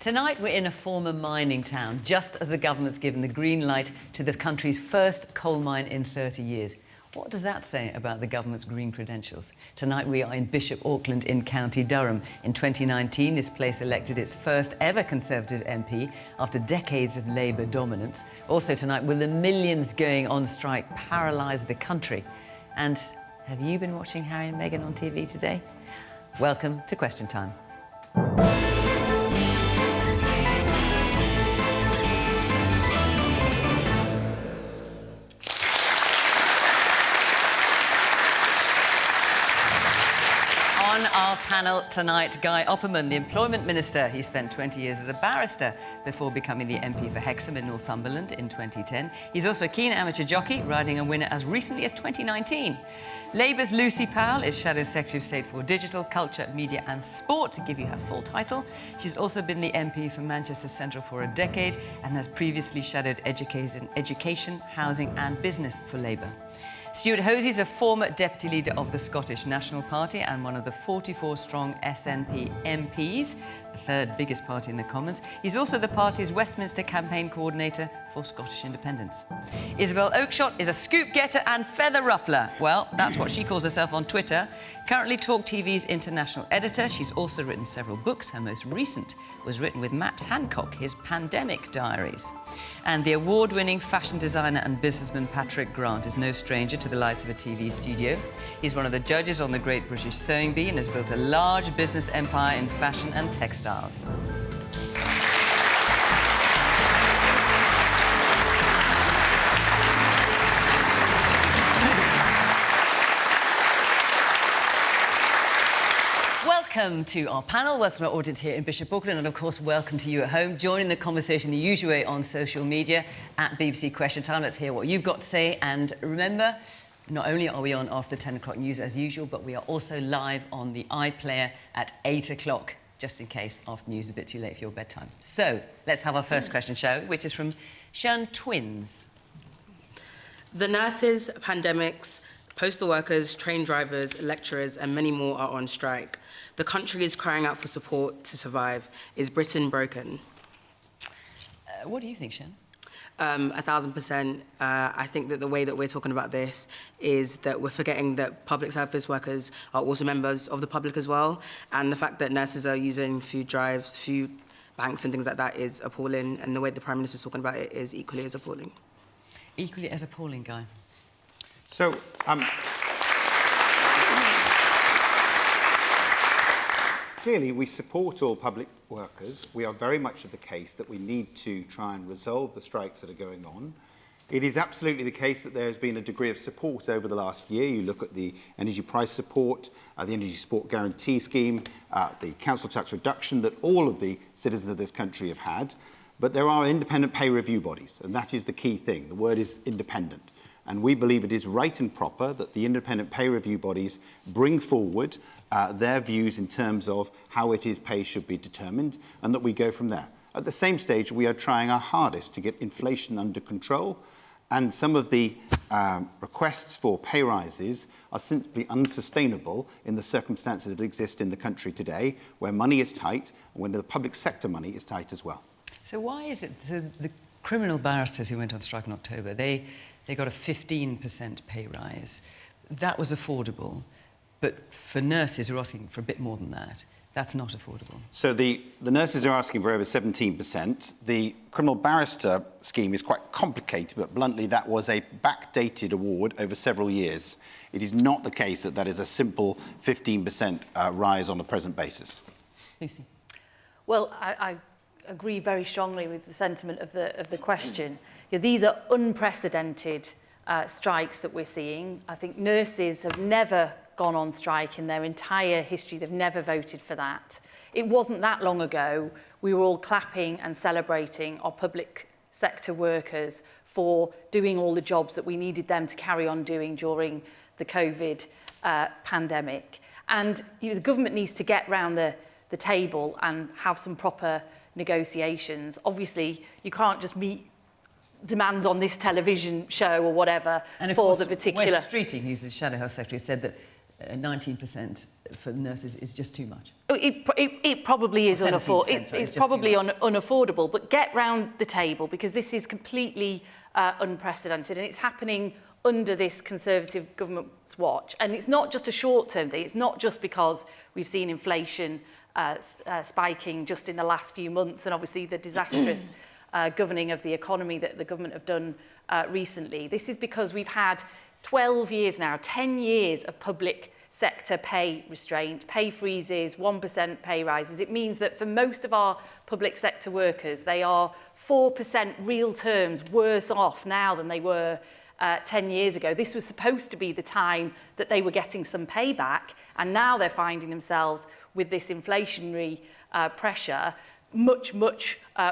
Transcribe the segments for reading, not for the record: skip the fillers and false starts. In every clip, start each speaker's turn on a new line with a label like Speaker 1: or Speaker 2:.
Speaker 1: Tonight we're in a former mining town, just as the government's given the green light to the country's first coal mine in 30 years. What does that say about the government's green credentials? Tonight we are in Bishop Auckland in County Durham. In 2019, this place elected its first ever Conservative MP after decades of Labour dominance. Also tonight, will the millions going on strike paralyse the country? And have you been watching Harry and Meghan on TV today? Welcome to Question Time. On our panel tonight, Guy Opperman, the Employment Minister. He spent 20 years as a barrister before becoming the MP for Hexham in Northumberland in 2010. He's also a keen amateur jockey, riding a winner as recently as 2019. Labour's Lucy Powell is Shadow Secretary of State for Digital, Culture, Media and Sport, to give you her full title. She's also been the MP for Manchester Central for a decade and has previously shadowed education, housing and business for Labour. Stewart Hosie is a former deputy leader of the Scottish National Party and one of the 44-strong SNP MPs, the third biggest party in the Commons. He's also the party's Westminster campaign coordinator for Scottish independence. Isabel Oakeshott is a scoop getter and feather ruffler. Well, that's what she calls herself on Twitter. Currently Talk TV's international editor. She's also written several books. Her most recent was written with Matt Hancock, his Pandemic Diaries. And the award-winning fashion designer and businessman Patrick Grant is no stranger to the lights of a TV studio. He's one of the judges on the Great British Sewing Bee and has built a large business empire in fashion and textiles. Welcome to our panel, welcome to our audience here in Bishop Auckland, and of course welcome to you at home. Joining the conversation the usual way on social media at BBC Question Time. Let's hear what you've got to say, and remember, not only are we on after the 10 o'clock news as usual, but we are also live on the iPlayer at 8 o'clock, just in case after news is a bit too late for your bedtime. So, let's have our first question, shall we, which is from Sean Twins.
Speaker 2: The nurses, pandemics, postal workers, train drivers, lecturers and many more are on strike. The country is crying out for support to survive. Is Britain broken?
Speaker 1: What do you think, Sean?
Speaker 2: 1,000%. I think that the way that we're talking about this is that we're forgetting that public service workers are also members of the public as well. And the fact that nurses are using food drives, food banks and things like that is appalling. And the way the Prime Minister's talking about it is equally as appalling.
Speaker 1: Equally as appalling, Guy.
Speaker 3: So, clearly, we support all public workers. We are very much of the case that we need to try and resolve the strikes that are going on. It is absolutely the case that there has been a degree of support over the last year. You look at the energy price support, the energy support guarantee scheme, the council tax reduction that all of the citizens of this country have had. But there are independent pay review bodies, and that is the key thing. The word is independent. And we believe it is right and proper that the independent pay review bodies bring forward their views in terms of how it is pay should be determined, and that we go from there. At the same stage, we are trying our hardest to get inflation under control, and some of the requests for pay rises are simply unsustainable in the circumstances that exist in the country today, where money is tight, and when the public sector money is tight as well.
Speaker 1: So why is it the criminal barristers who went on strike in October, they got a 15% pay rise? That was affordable. But for nurses who are asking for a bit more than that, that's not affordable. So
Speaker 3: the nurses are asking for over 17%. The criminal barrister scheme is quite complicated, but bluntly, that was a backdated award over several years. It is not the case that that is a simple 15% rise on a present basis.
Speaker 1: Lucy?
Speaker 4: Well, I agree very strongly with the sentiment of the question. You know, these are unprecedented strikes that we're seeing. I think nurses have never gone on strike in their entire history. They've never voted for that. It wasn't that long ago we were all clapping and celebrating our public sector workers for doing all the jobs that we needed them to carry on doing during the COVID pandemic. And the government needs to get round the table and have some proper negotiations. Obviously, you can't just meet demands on this television show or whatever
Speaker 1: and
Speaker 4: for the particular...
Speaker 1: Wes Streeting, who's the Shadow Health Secretary, said that 19% for nurses is just too much.
Speaker 4: It probably is unaffordable. It's probably unaffordable, but get round the table, because this is completely unprecedented, and it's happening under this Conservative government's watch. And it's not just a short-term thing. It's not just because we've seen inflation spiking just in the last few months, and obviously the disastrous governing of the economy that the government have done recently. This is because we've had 12 years now, 10 years of public sector pay restraint, pay freezes, 1% pay rises. It means that for most of our public sector workers, they are 4% real terms worse off now than they were 10 years ago. This was supposed to be the time that they were getting some payback, and now they're finding themselves with this inflationary pressure much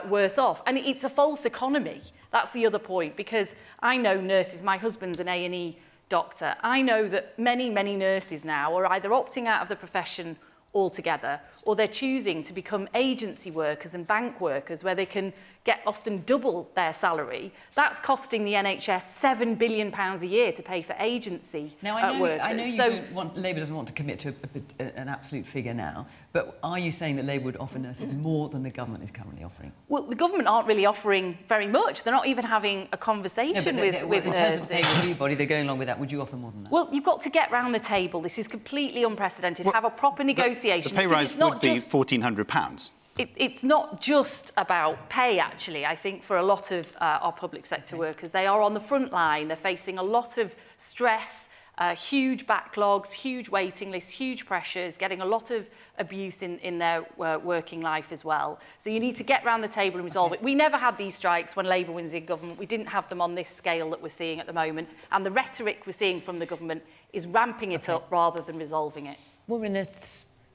Speaker 4: worse off. And it's a false economy. That's the other point, because I know nurses, my husband's an A&E doctor. I know that many nurses now are either opting out of the profession altogether, or they're choosing to become agency workers and bank workers, where they can get often double their salary. That's costing the NHS £7 billion a year to pay for agency workers.
Speaker 1: I know Labour doesn't want to commit to an absolute figure now, but are you saying that Labour would offer nurses more than the government is currently offering?
Speaker 4: Well, the government aren't really offering very much. They're not even having a conversation with nurses.
Speaker 1: In terms of the pay review body, they're going along with that. Would you offer more than that?
Speaker 4: Well, you've got to get round the table. This is completely unprecedented. Have a proper negotiation.
Speaker 3: The pay rise would be £1,400.
Speaker 4: It's not just about pay, actually. I think for a lot of our public sector workers, they are on the front line. They're facing a lot of stress, huge backlogs, huge waiting lists, huge pressures, getting a lot of abuse in their working life as well. So you need to get round the table and resolve it. We never had these strikes when Labour was in government. We didn't have them on this scale that we're seeing at the moment. And the rhetoric we're seeing from the government is ramping it up rather than resolving it.
Speaker 1: We're in a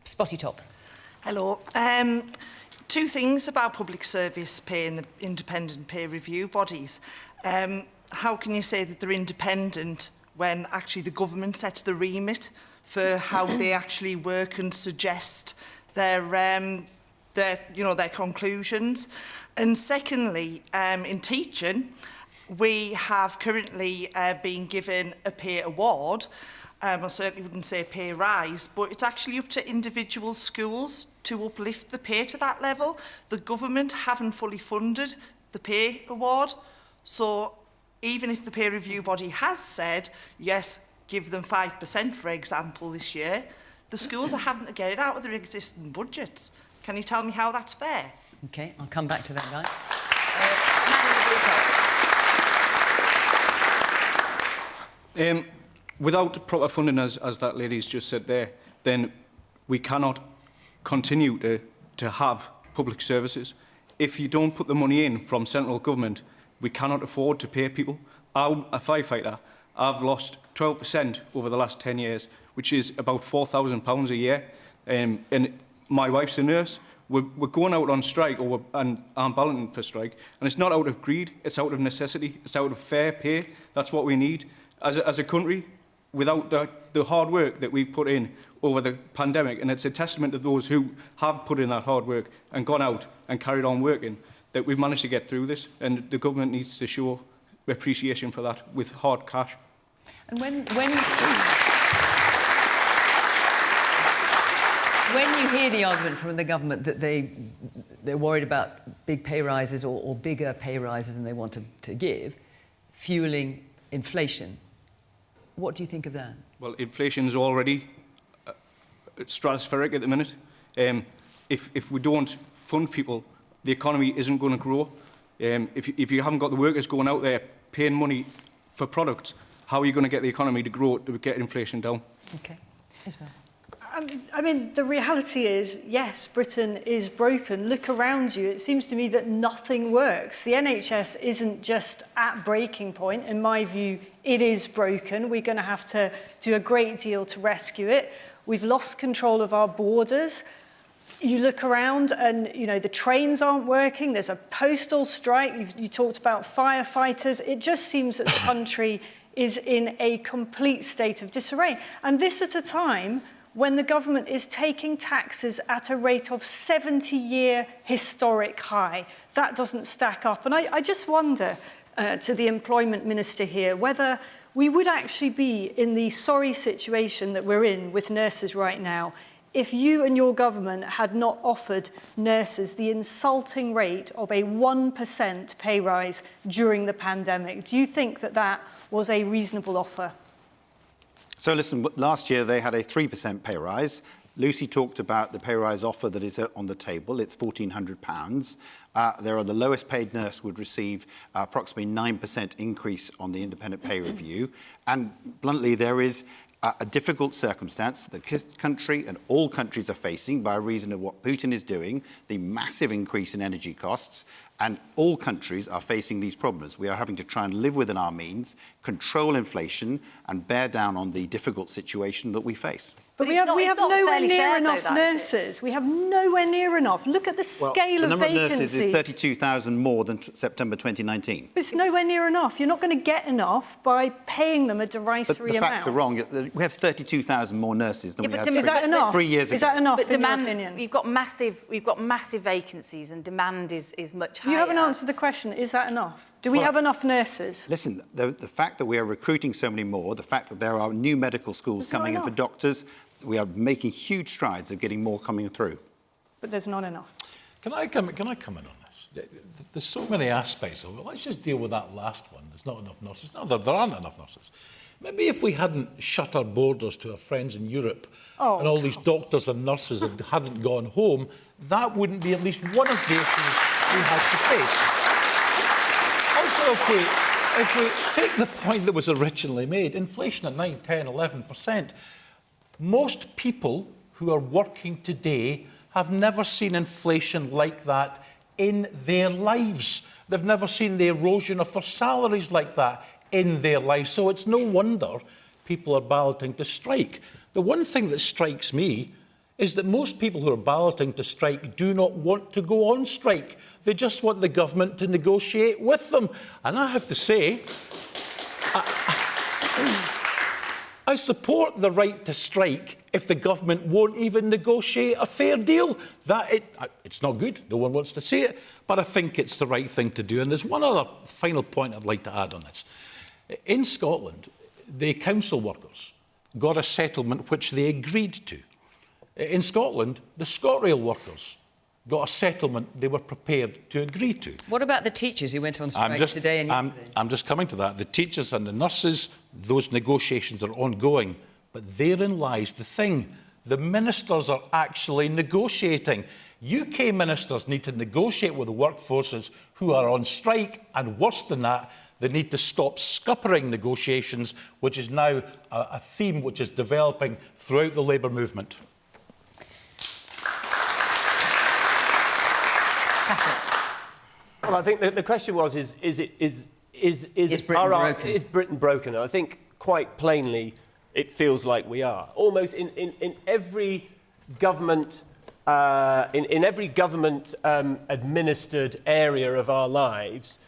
Speaker 1: spotty top.
Speaker 5: Hello. Two things about public service pay and the independent peer review bodies. How can you say that they're independent when actually the government sets the remit for how they actually work and suggest their conclusions? And secondly, in teaching, we have currently been given a pay award. I certainly wouldn't say pay rise, but it's actually up to individual schools to uplift the pay to that level. The government haven't fully funded the pay award, so even if the peer review body has said, yes, give them 5%, for example, this year, the schools are having to get it out of their existing budgets. Can you tell me how that's fair?
Speaker 1: OK, I'll come back to that, Guy.
Speaker 6: Without proper funding, as that lady's just said there, then we cannot continue to have public services. If you don't put the money in from central government, we cannot afford to pay people. I'm a firefighter. I've lost 12% over the last 10 years, which is about £4,000 a year. And my wife's a nurse. We're going out on strike, and I'm balloting for strike. And it's not out of greed, it's out of necessity, it's out of fair pay. That's what we need. As a country, without the hard work that we've put in over the pandemic, and it's a testament to those who have put in that hard work and gone out and carried on working, that we've managed to get through this, and the government needs to show appreciation for that with hard cash.
Speaker 1: And when you hear the argument from the government that they're worried about big pay rises or bigger pay rises than they want to give, fueling inflation, what do you think of that? Well,
Speaker 6: inflation is already stratospheric at the minute. If we don't fund people, the economy isn't going to grow. If you haven't got the workers going out there paying money for products, how are you going to get the economy to grow to get inflation down?
Speaker 1: OK. Isabel.
Speaker 7: I mean, the reality is, yes, Britain is broken. Look around you. It seems to me that nothing works. The NHS isn't just at breaking point. In my view, it is broken. We're going to have to do a great deal to rescue it. We've lost control of our borders. You look around and, you know, the trains aren't working. There's a postal strike. You talked about firefighters. It just seems that the country is in a complete state of disarray. And this at a time when the government is taking taxes at a rate of 70-year historic high. That doesn't stack up. And I just wonder, to the employment minister here, whether we would actually be in the sorry situation that we're in with nurses right now if you and your government had not offered nurses the insulting rate of a 1% pay rise during the pandemic. Do you think that that was a reasonable offer?
Speaker 3: So listen, last year they had a 3% pay rise. Lucy talked about the pay rise offer that is on the table. It's £1,400. The lowest paid nurse would receive approximately 9% increase on the independent pay review. And bluntly, there is a difficult circumstance that the country and all countries are facing by reason of what Putin is doing, the massive increase in energy costs, and all countries are facing these problems. We are having to try and live within our means, control inflation, and bear down on the difficult situation that we face.
Speaker 7: But we have nowhere near enough nurses. We have nowhere near enough. Look at the scale of vacancies.
Speaker 3: The number of nurses is 32,000 more than September 2019.
Speaker 7: But it's nowhere near enough. You're not going to get enough by paying them a derisory amount.
Speaker 3: The facts are wrong. We have 32,000 more nurses than we had
Speaker 7: is that enough?
Speaker 3: 3 years ago.
Speaker 7: Is that enough,
Speaker 4: but
Speaker 7: in your opinion?
Speaker 4: We've got massive vacancies and demand is much higher.
Speaker 7: You haven't answered the question. Is that enough? Do we have enough nurses?
Speaker 3: Listen, the fact that we are recruiting so many more, the fact that there are new medical schools coming in for doctors, we are making huge strides of getting more coming through.
Speaker 7: But there's not enough.
Speaker 8: Can I come in on this? There's so many aspects of it. Let's just deal with that last one. There's not enough nurses. No, there aren't enough nurses. Maybe if we hadn't shut our borders to our friends in Europe and all these doctors and nurses hadn't gone home, that wouldn't be at least one of the issues we had to face. Also, if we take the point that was originally made, inflation at 9, 10, 11%, most people who are working today have never seen inflation like that in their lives. They've never seen the erosion of their salaries like that in their lives. So it's no wonder people are balloting to strike. The one thing that strikes me is that most people who are balloting to strike do not want to go on strike. They just want the government to negotiate with them. And I have to say, I support the right to strike if the government won't even negotiate a fair deal. It's not good, no one wants to say it, but I think it's the right thing to do. And there's one other final point I'd like to add on this. In Scotland, the council workers got a settlement which they agreed to. In Scotland, the ScotRail workers got a settlement they were prepared to agree to.
Speaker 1: What about the teachers who went on strike today and yesterday?
Speaker 8: I'm just coming to that. The teachers and the nurses, those negotiations are ongoing. But therein lies the thing. The ministers are actually negotiating. UK ministers need to negotiate with the workforces who are on strike, and worse than that, they need to stop scuppering negotiations, which is now a theme which is developing throughout the Labour movement.
Speaker 9: Well, I think the question was: is Britain broken? And I think quite plainly, it feels like we are. Almost in every government, administered area of our lives,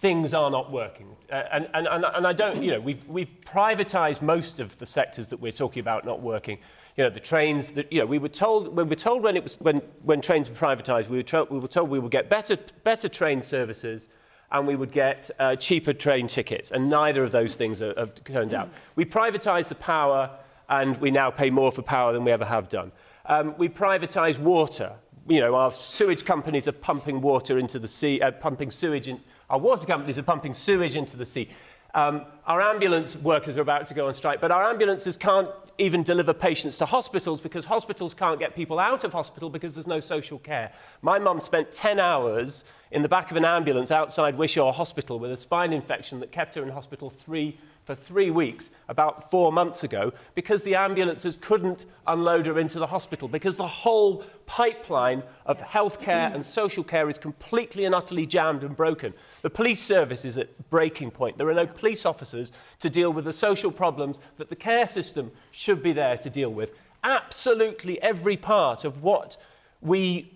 Speaker 9: things are not working. And I don't, we've privatised most of the sectors that we're talking about not working. The trains that, we were told when trains were privatised, we were told we would get better train services and we would get cheaper train tickets, and neither of those things have turned out. We privatised the power, and we now pay more for power than we ever have done. We privatised water. Our sewage companies are pumping water into the sea, our water companies are pumping sewage into the sea. Our ambulance workers are about to go on strike, but our ambulances can't even deliver patients to hospitals because hospitals can't get people out of hospital because there's no social care. My mum spent 10 hours in the back of an ambulance outside Wishaw Hospital with a spine infection that kept her in hospital for 3 weeks about 4 months ago because the ambulances couldn't unload her into the hospital because the whole pipeline of healthcare and social care is completely and utterly jammed and broken. The police service is at breaking point. There are no police officers to deal with the social problems that the care system should be there to deal with. Absolutely every part of what we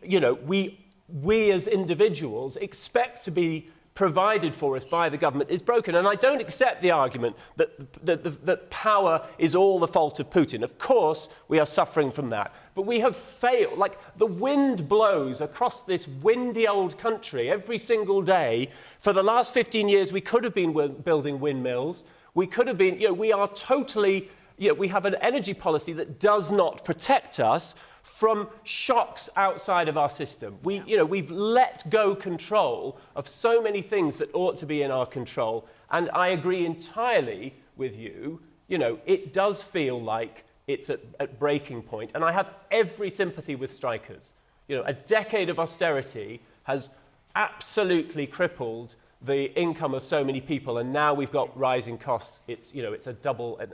Speaker 9: as individuals expect to be provided for us by the government is broken. And I don't accept the argument that power is all the fault of Putin. Of course, we are suffering from that. But we have failed. Like, the wind blows across this windy old country every single day. For the last 15 years, we could have been building windmills. We could have been, we are totally, we have an energy policy that does not protect us from shocks outside of our system. We've let go control of so many things that ought to be in our control. And I agree entirely with you. It does feel like it's at breaking point. And I have every sympathy with strikers. A decade of austerity has absolutely crippled the income of so many people, and now we've got rising costs. It's an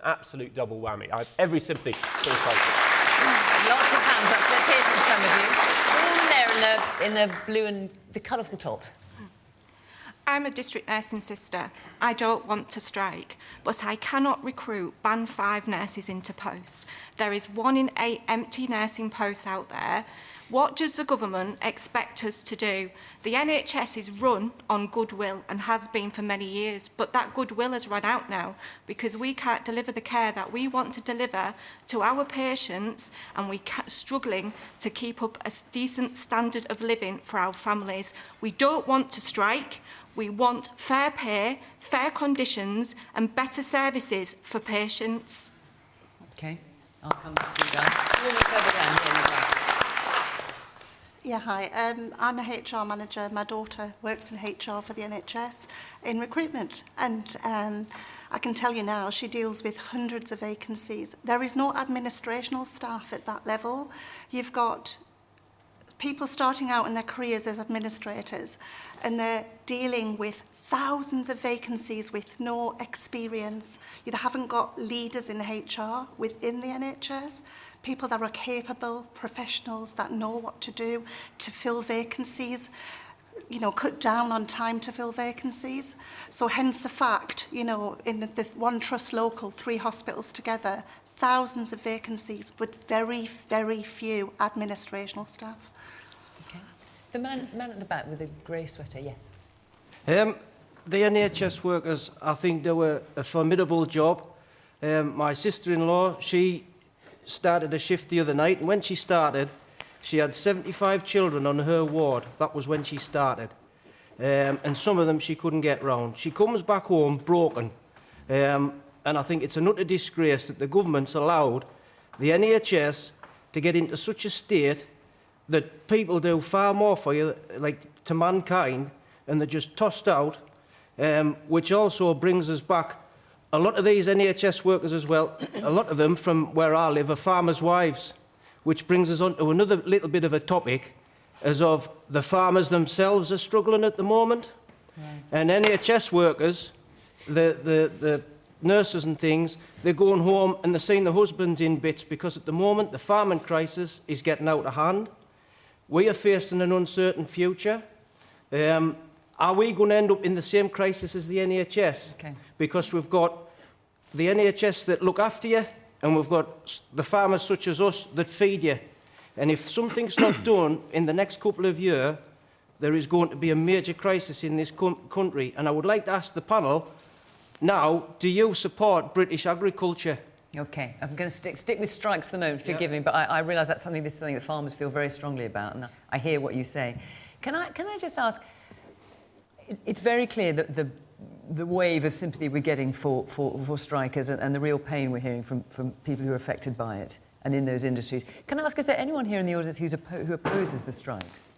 Speaker 9: absolute double whammy. I have every sympathy for the strikers.
Speaker 1: Lots of hands up. Let's hear from some of you. All there in the blue and the colourful top.
Speaker 10: I'm a district nursing sister. I don't want to strike, but I cannot recruit Band 5 nurses into post. There is 1 in 8 empty nursing posts out there. What does the government expect us to do? The NHS is run on goodwill and has been for many years, but that goodwill has run out now because we can't deliver the care that we want to deliver to our patients, and we're struggling to keep up a decent standard of living for our families. We don't want to strike. We want fair pay, fair conditions and better services for patients.
Speaker 1: OK, I'll come back to you guys. We'll move further down here in the back.
Speaker 11: Yeah, hi. I'm a HR manager. My daughter works in HR for the NHS in recruitment. And I can tell you now, she deals with hundreds of vacancies. There is no administrational staff at that level. You've got people starting out in their careers as administrators, and they're dealing with thousands of vacancies with no experience. You haven't got leaders in HR within the NHS, people that are capable, professionals that know what to do to fill vacancies, cut down on time to fill vacancies. So hence the fact, in the one trust local, 3 hospitals together, thousands of vacancies with very, very few administrational staff.
Speaker 1: Okay. The man at the back with the grey sweater, yes.
Speaker 12: The NHS workers, I think they were a formidable job. My sister-in-law, she started a shift the other night, and when she started, she had 75 children on her ward. That was when she started. And some of them she couldn't get round. She comes back home broken. And I think it's an utter disgrace that the government's allowed the NHS to get into such a state that people do far more for you, like to mankind, and they're just tossed out, which also brings us back. A lot of these NHS workers as well, a lot of them from where I live are farmers' wives, which brings us on to another little bit of a topic, as of the farmers themselves are struggling at the moment. Right. And NHS workers, the nurses and things, they're going home and they're seeing the husbands in bits, because at the moment the farming crisis is getting out of hand. We are facing an uncertain future. Are we going to end up in the same crisis as the NHS? Okay. Because we've got the NHS that look after you, and we've got the farmers such as us that feed you. And if something's not done in the next couple of years, there is going to be a major crisis in this country. And I would like to ask the panel, now, do you support British agriculture?
Speaker 1: OK, I'm going to stick with strikes for the moment, forgive me, but I realise this is something that farmers feel very strongly about, and I hear what you say. Can I just ask, it's very clear that the wave of sympathy we're getting for strikers and the real pain we're hearing from people who are affected by it and in those industries. Can I ask, is there anyone here in the audience who opposes the strikes?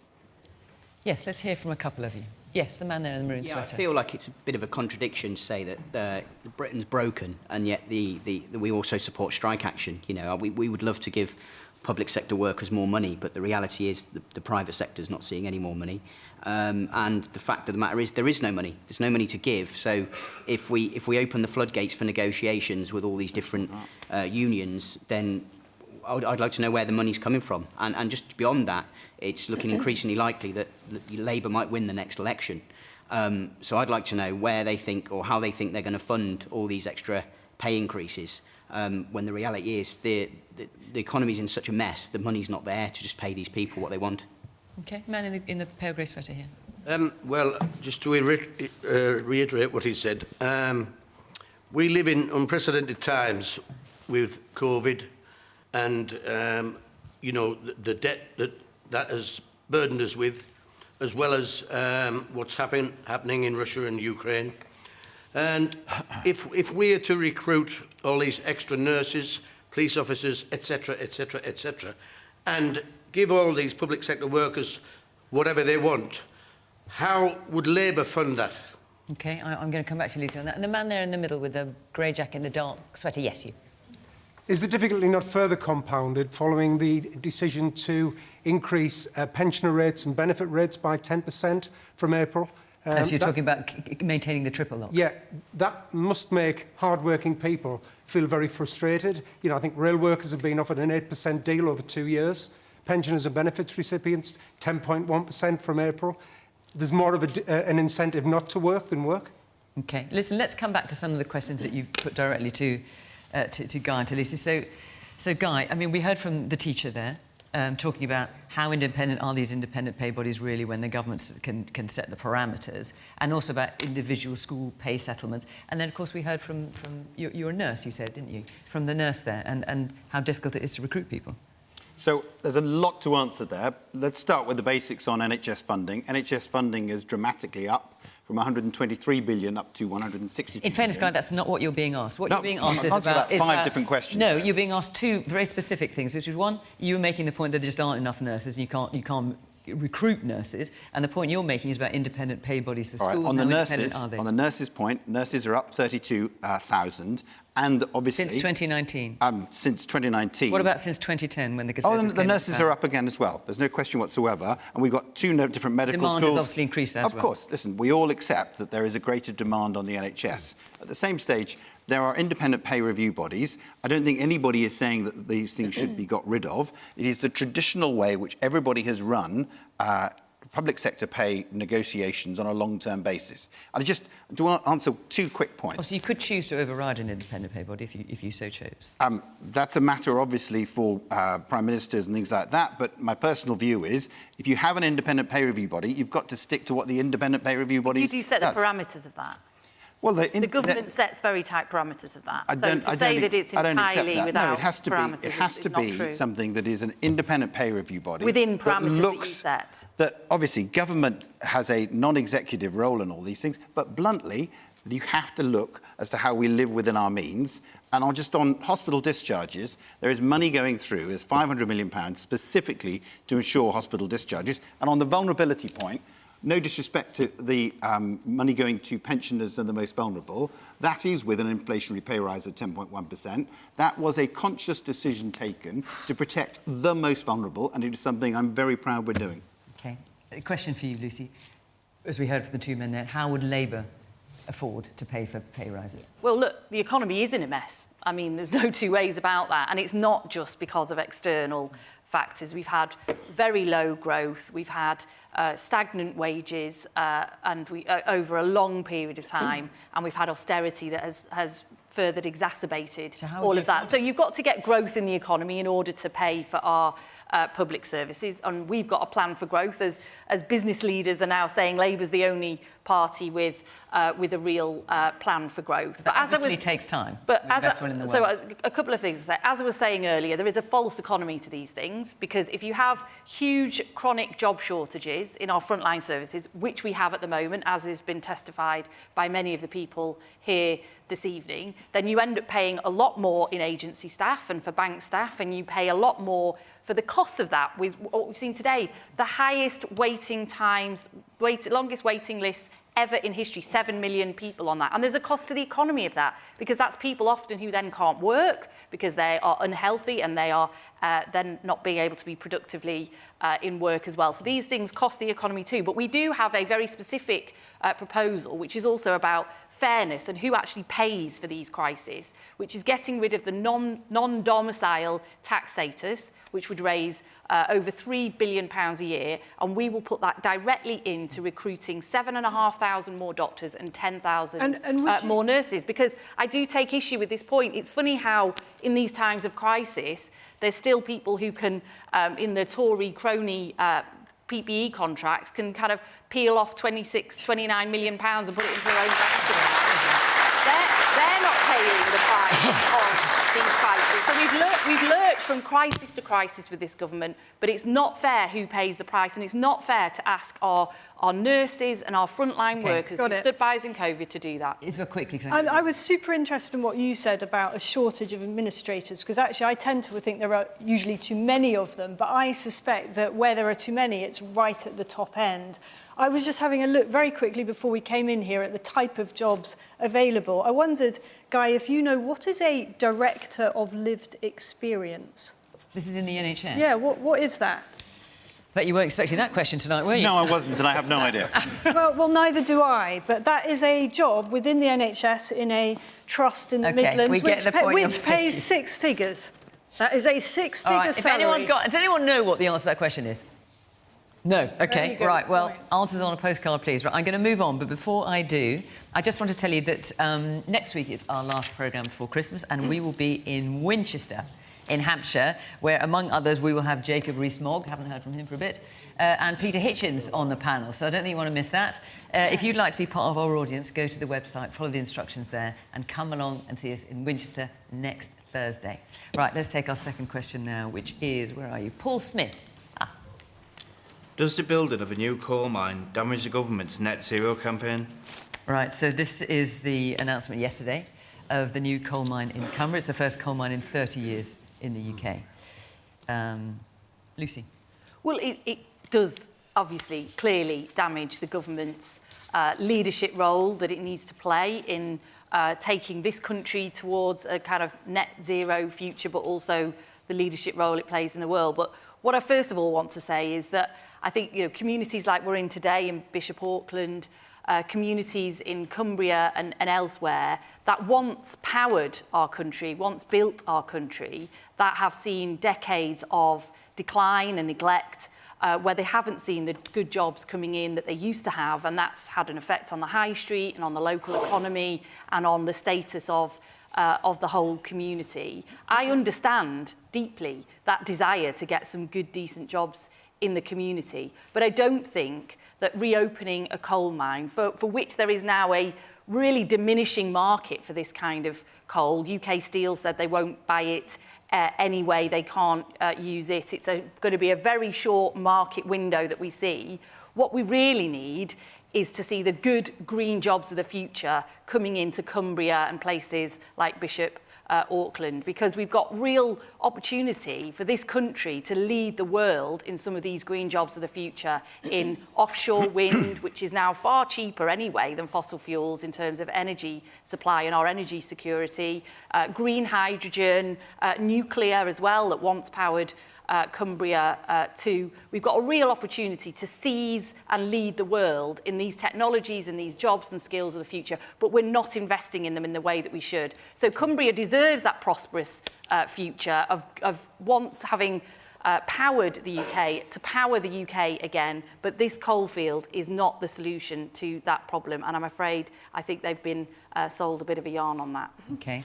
Speaker 1: Yes, let's hear from a couple of you. Yes, the man there in the maroon sweater.
Speaker 13: I feel like it's a bit of a contradiction to say that Britain's broken and yet we also support strike action. We would love to give public sector workers more money, but the reality is the private sector is not seeing any more money. And the fact of the matter is there is no money. There's no money to give. So if we open the floodgates for negotiations with all these different unions, then I'd like to know where the money's coming from. And just beyond that, it's looking increasingly likely that Labour might win the next election. So I'd like to know where they think or how they think they're going to fund all these extra pay increases, when the reality is the economy's in such a mess, the money's not there to just pay these people what they want.
Speaker 1: OK, man in the pale grey sweater here.
Speaker 14: Well, just to reiterate what he said, we live in unprecedented times with COVID and, the debt that has burdened us with, as well as what's happening in Russia and Ukraine. And if we are to recruit all these extra nurses, police officers, etc., etc., etc., and give all these public sector workers whatever they want, how would Labour fund that?
Speaker 1: OK, I'm going to come back to Lucy on that. And the man there in the middle with the grey jacket and the dark sweater, yes, you.
Speaker 15: Is the difficulty not further compounded following the decision to increase pensioner rates and benefit rates by 10% from April?
Speaker 1: So you're talking about maintaining the triple lock?
Speaker 15: Yeah, that must make hard-working people feel very frustrated. You know, I think rail workers have been offered an 8% deal over 2 years. Pensioners and benefits recipients, 10.1% from April. There's more of an incentive not to work than work.
Speaker 1: OK. Listen, let's come back to some of the questions that you've put directly to Guy and to Lucy. So, Guy, I mean, we heard from the teacher there, talking about how independent are these independent pay bodies really when the governments can set the parameters, and also about individual school pay settlements. And then, of course, we heard from you're a nurse, you said, didn't you? From the nurse there, and how difficult it is to recruit people.
Speaker 3: So there's a lot to answer there. Let's start with the basics on NHS funding. NHS funding is dramatically up from 123 billion up to 162
Speaker 1: In fairness,
Speaker 3: billion.
Speaker 1: Guy, that's not what you're being asked. What you're being asked is
Speaker 3: about five different questions.
Speaker 1: No, you're being asked two very specific things, which is one, you were making the point that there just aren't enough nurses and you can't recruit nurses, and the point you're making is about independent pay bodies for schools.
Speaker 3: Right,
Speaker 1: on the
Speaker 3: nurses point, nurses are up 32,000, and obviously
Speaker 1: since 2019.
Speaker 3: Since 2019.
Speaker 1: What about since 2010 when the Gazette?
Speaker 3: Oh, the nurses are up again as well. There's no question whatsoever, and we've got two different medical schools.
Speaker 1: Demand has obviously increased as well.
Speaker 3: Of course, listen, we all accept that there is a greater demand on the NHS. At the same stage, there are independent pay review bodies. I don't think anybody is saying that these things should be got rid of. It is the traditional way which everybody has run public sector pay negotiations on a long-term basis. I just do want to answer two quick points.
Speaker 1: Oh, so you could choose to override an independent pay body if you so chose.
Speaker 3: That's a matter, obviously, for prime ministers and things like that. But my personal view is, if you have an independent pay review body, you've got to stick to what the independent pay review body does.
Speaker 4: You do set the parameters of that.
Speaker 3: Well,
Speaker 4: the government sets very tight parameters of that. So to say that it's entirely without
Speaker 3: no, it has to
Speaker 4: parameters
Speaker 3: be. It has to be something that is an independent pay review body
Speaker 4: within parameters that you set.
Speaker 3: That obviously government has a non-executive role in all these things, but bluntly, you have to look as to how we live within our means. And on hospital discharges, there is money going through. There's £500 million specifically to ensure hospital discharges. And on the vulnerability point, no disrespect to the money going to pensioners and the most vulnerable, that is with an inflationary pay rise of 10.1%. That was a conscious decision taken to protect the most vulnerable, and it is something I'm very proud we're doing.
Speaker 1: OK. A question for you, Lucy. As we heard from the two men there, how would Labour afford to pay for pay rises?
Speaker 4: Well, look, the economy is in a mess. I mean, there's no two ways about that. And it's not just because of external factors. We've had very low growth. We've had stagnant wages and over a long period of time, and we've had austerity that has further exacerbated all of that. So you've got to get growth in the economy in order to pay for our public services, and we've got a plan for growth. As business leaders are now saying, Labour's the only party with a real plan for growth.
Speaker 1: But as it takes time.
Speaker 4: But a couple of things to say. As I was saying earlier, there is a false economy to these things, because if you have huge chronic job shortages in our frontline services, which we have at the moment, as has been testified by many of the people here this evening, then you end up paying a lot more in agency staff and for bank staff, and you pay a lot more for the cost of that with what we've seen today, the highest waiting times, longest waiting lists ever in history, 7 million people on that. And there's a cost to the economy of that, because that's people often who then can't work because they are unhealthy and they are then not being able to be productively in work as well. So these things cost the economy too. But we do have a very specific proposal, which is also about fairness and who actually pays for these crises, which is getting rid of the non-domicile tax status, which would raise over £3 billion a year, and we will put that directly into recruiting 7,500 more doctors and 10,000 more nurses. Because I do take issue with this point. It's funny how in these times of crisis, there's still people who can, in the Tory crony PPE contracts, can kind of peel off 29 million pounds and put it into their own bank account. They're not paying the price of these crises. So we've lurched from crisis to crisis with this government, but it's not fair who pays the price, and it's not fair to ask our our nurses and our frontline workers who stood by us in COVID to do that.
Speaker 1: Isabel, quickly.
Speaker 7: I was super interested in what you said about a shortage of administrators, because actually I tend to think there are usually too many of them, but I suspect that where there are too many, it's right at the top end. I was just having a look very quickly before we came in here at the type of jobs available. I wondered, Guy, if you know, what is a Director of Lived Experience?
Speaker 1: This is in the NHS?
Speaker 7: Yeah, what is that?
Speaker 1: Bet you weren't expecting that question tonight, were you?
Speaker 3: No, I wasn't, and I have no idea.
Speaker 7: well, neither do I, but that is a job within the NHS in a trust in the Midlands, which pays 6 figures. That is a 6-figure salary.
Speaker 1: Does anyone know what the answer to that question is? No. OK, right, well, answers on a postcard, please. Right, I'm going to move on, but before I do, I just want to tell you that next week is our last programme before Christmas, and we will be in Winchester, in Hampshire, where, among others, we will have Jacob Rees-Mogg, haven't heard from him for a bit, and Peter Hitchens on the panel, so I don't think you want to miss that. If you'd like to be part of our audience, go to the website, follow the instructions there, and come along and see us in Winchester next Thursday. Right, let's take our second question now, which is, where are you? Paul Smith.
Speaker 16: Does the building of a new coal mine damage the government's net zero campaign?
Speaker 1: Right, so this is the announcement yesterday of the new coal mine in Cumbria. It's the first coal mine in 30 years in the UK. Lucy?
Speaker 4: Well, it does obviously clearly damage the government's leadership role that it needs to play in taking this country towards a kind of net zero future, but also the leadership role it plays in the world. But what I first of all want to say is that I think, you know, communities like we're in today in Bishop Auckland, communities in Cumbria and elsewhere that once powered our country, once built our country, that have seen decades of decline and neglect, where they haven't seen the good jobs coming in that they used to have, and that's had an effect on the high street and on the local economy and on the status of the whole community. I understand deeply that desire to get some good, decent jobs in the community, but I don't think that reopening a coal mine, for which there is now a really diminishing market for this kind of coal. UK Steel said they won't buy it anyway, they can't use it. It's going to be a very short market window that we see. What we really need is to see the good green jobs of the future coming into Cumbria and places like Bishop Auckland, because we've got real opportunity for this country to lead the world in some of these green jobs of the future, in offshore wind, which is now far cheaper anyway than fossil fuels in terms of energy supply and our energy security, green hydrogen, nuclear as well, that once powered Cumbria too. We've got a real opportunity to seize and lead the world in these technologies and these jobs and skills of the future, but we're not investing in them in the way that we should. So Cumbria deserves that prosperous future of once having powered the UK, to power the UK again, but this coalfield is not the solution to that problem, and I'm afraid I think they've been sold a bit of a yarn on that.
Speaker 1: OK.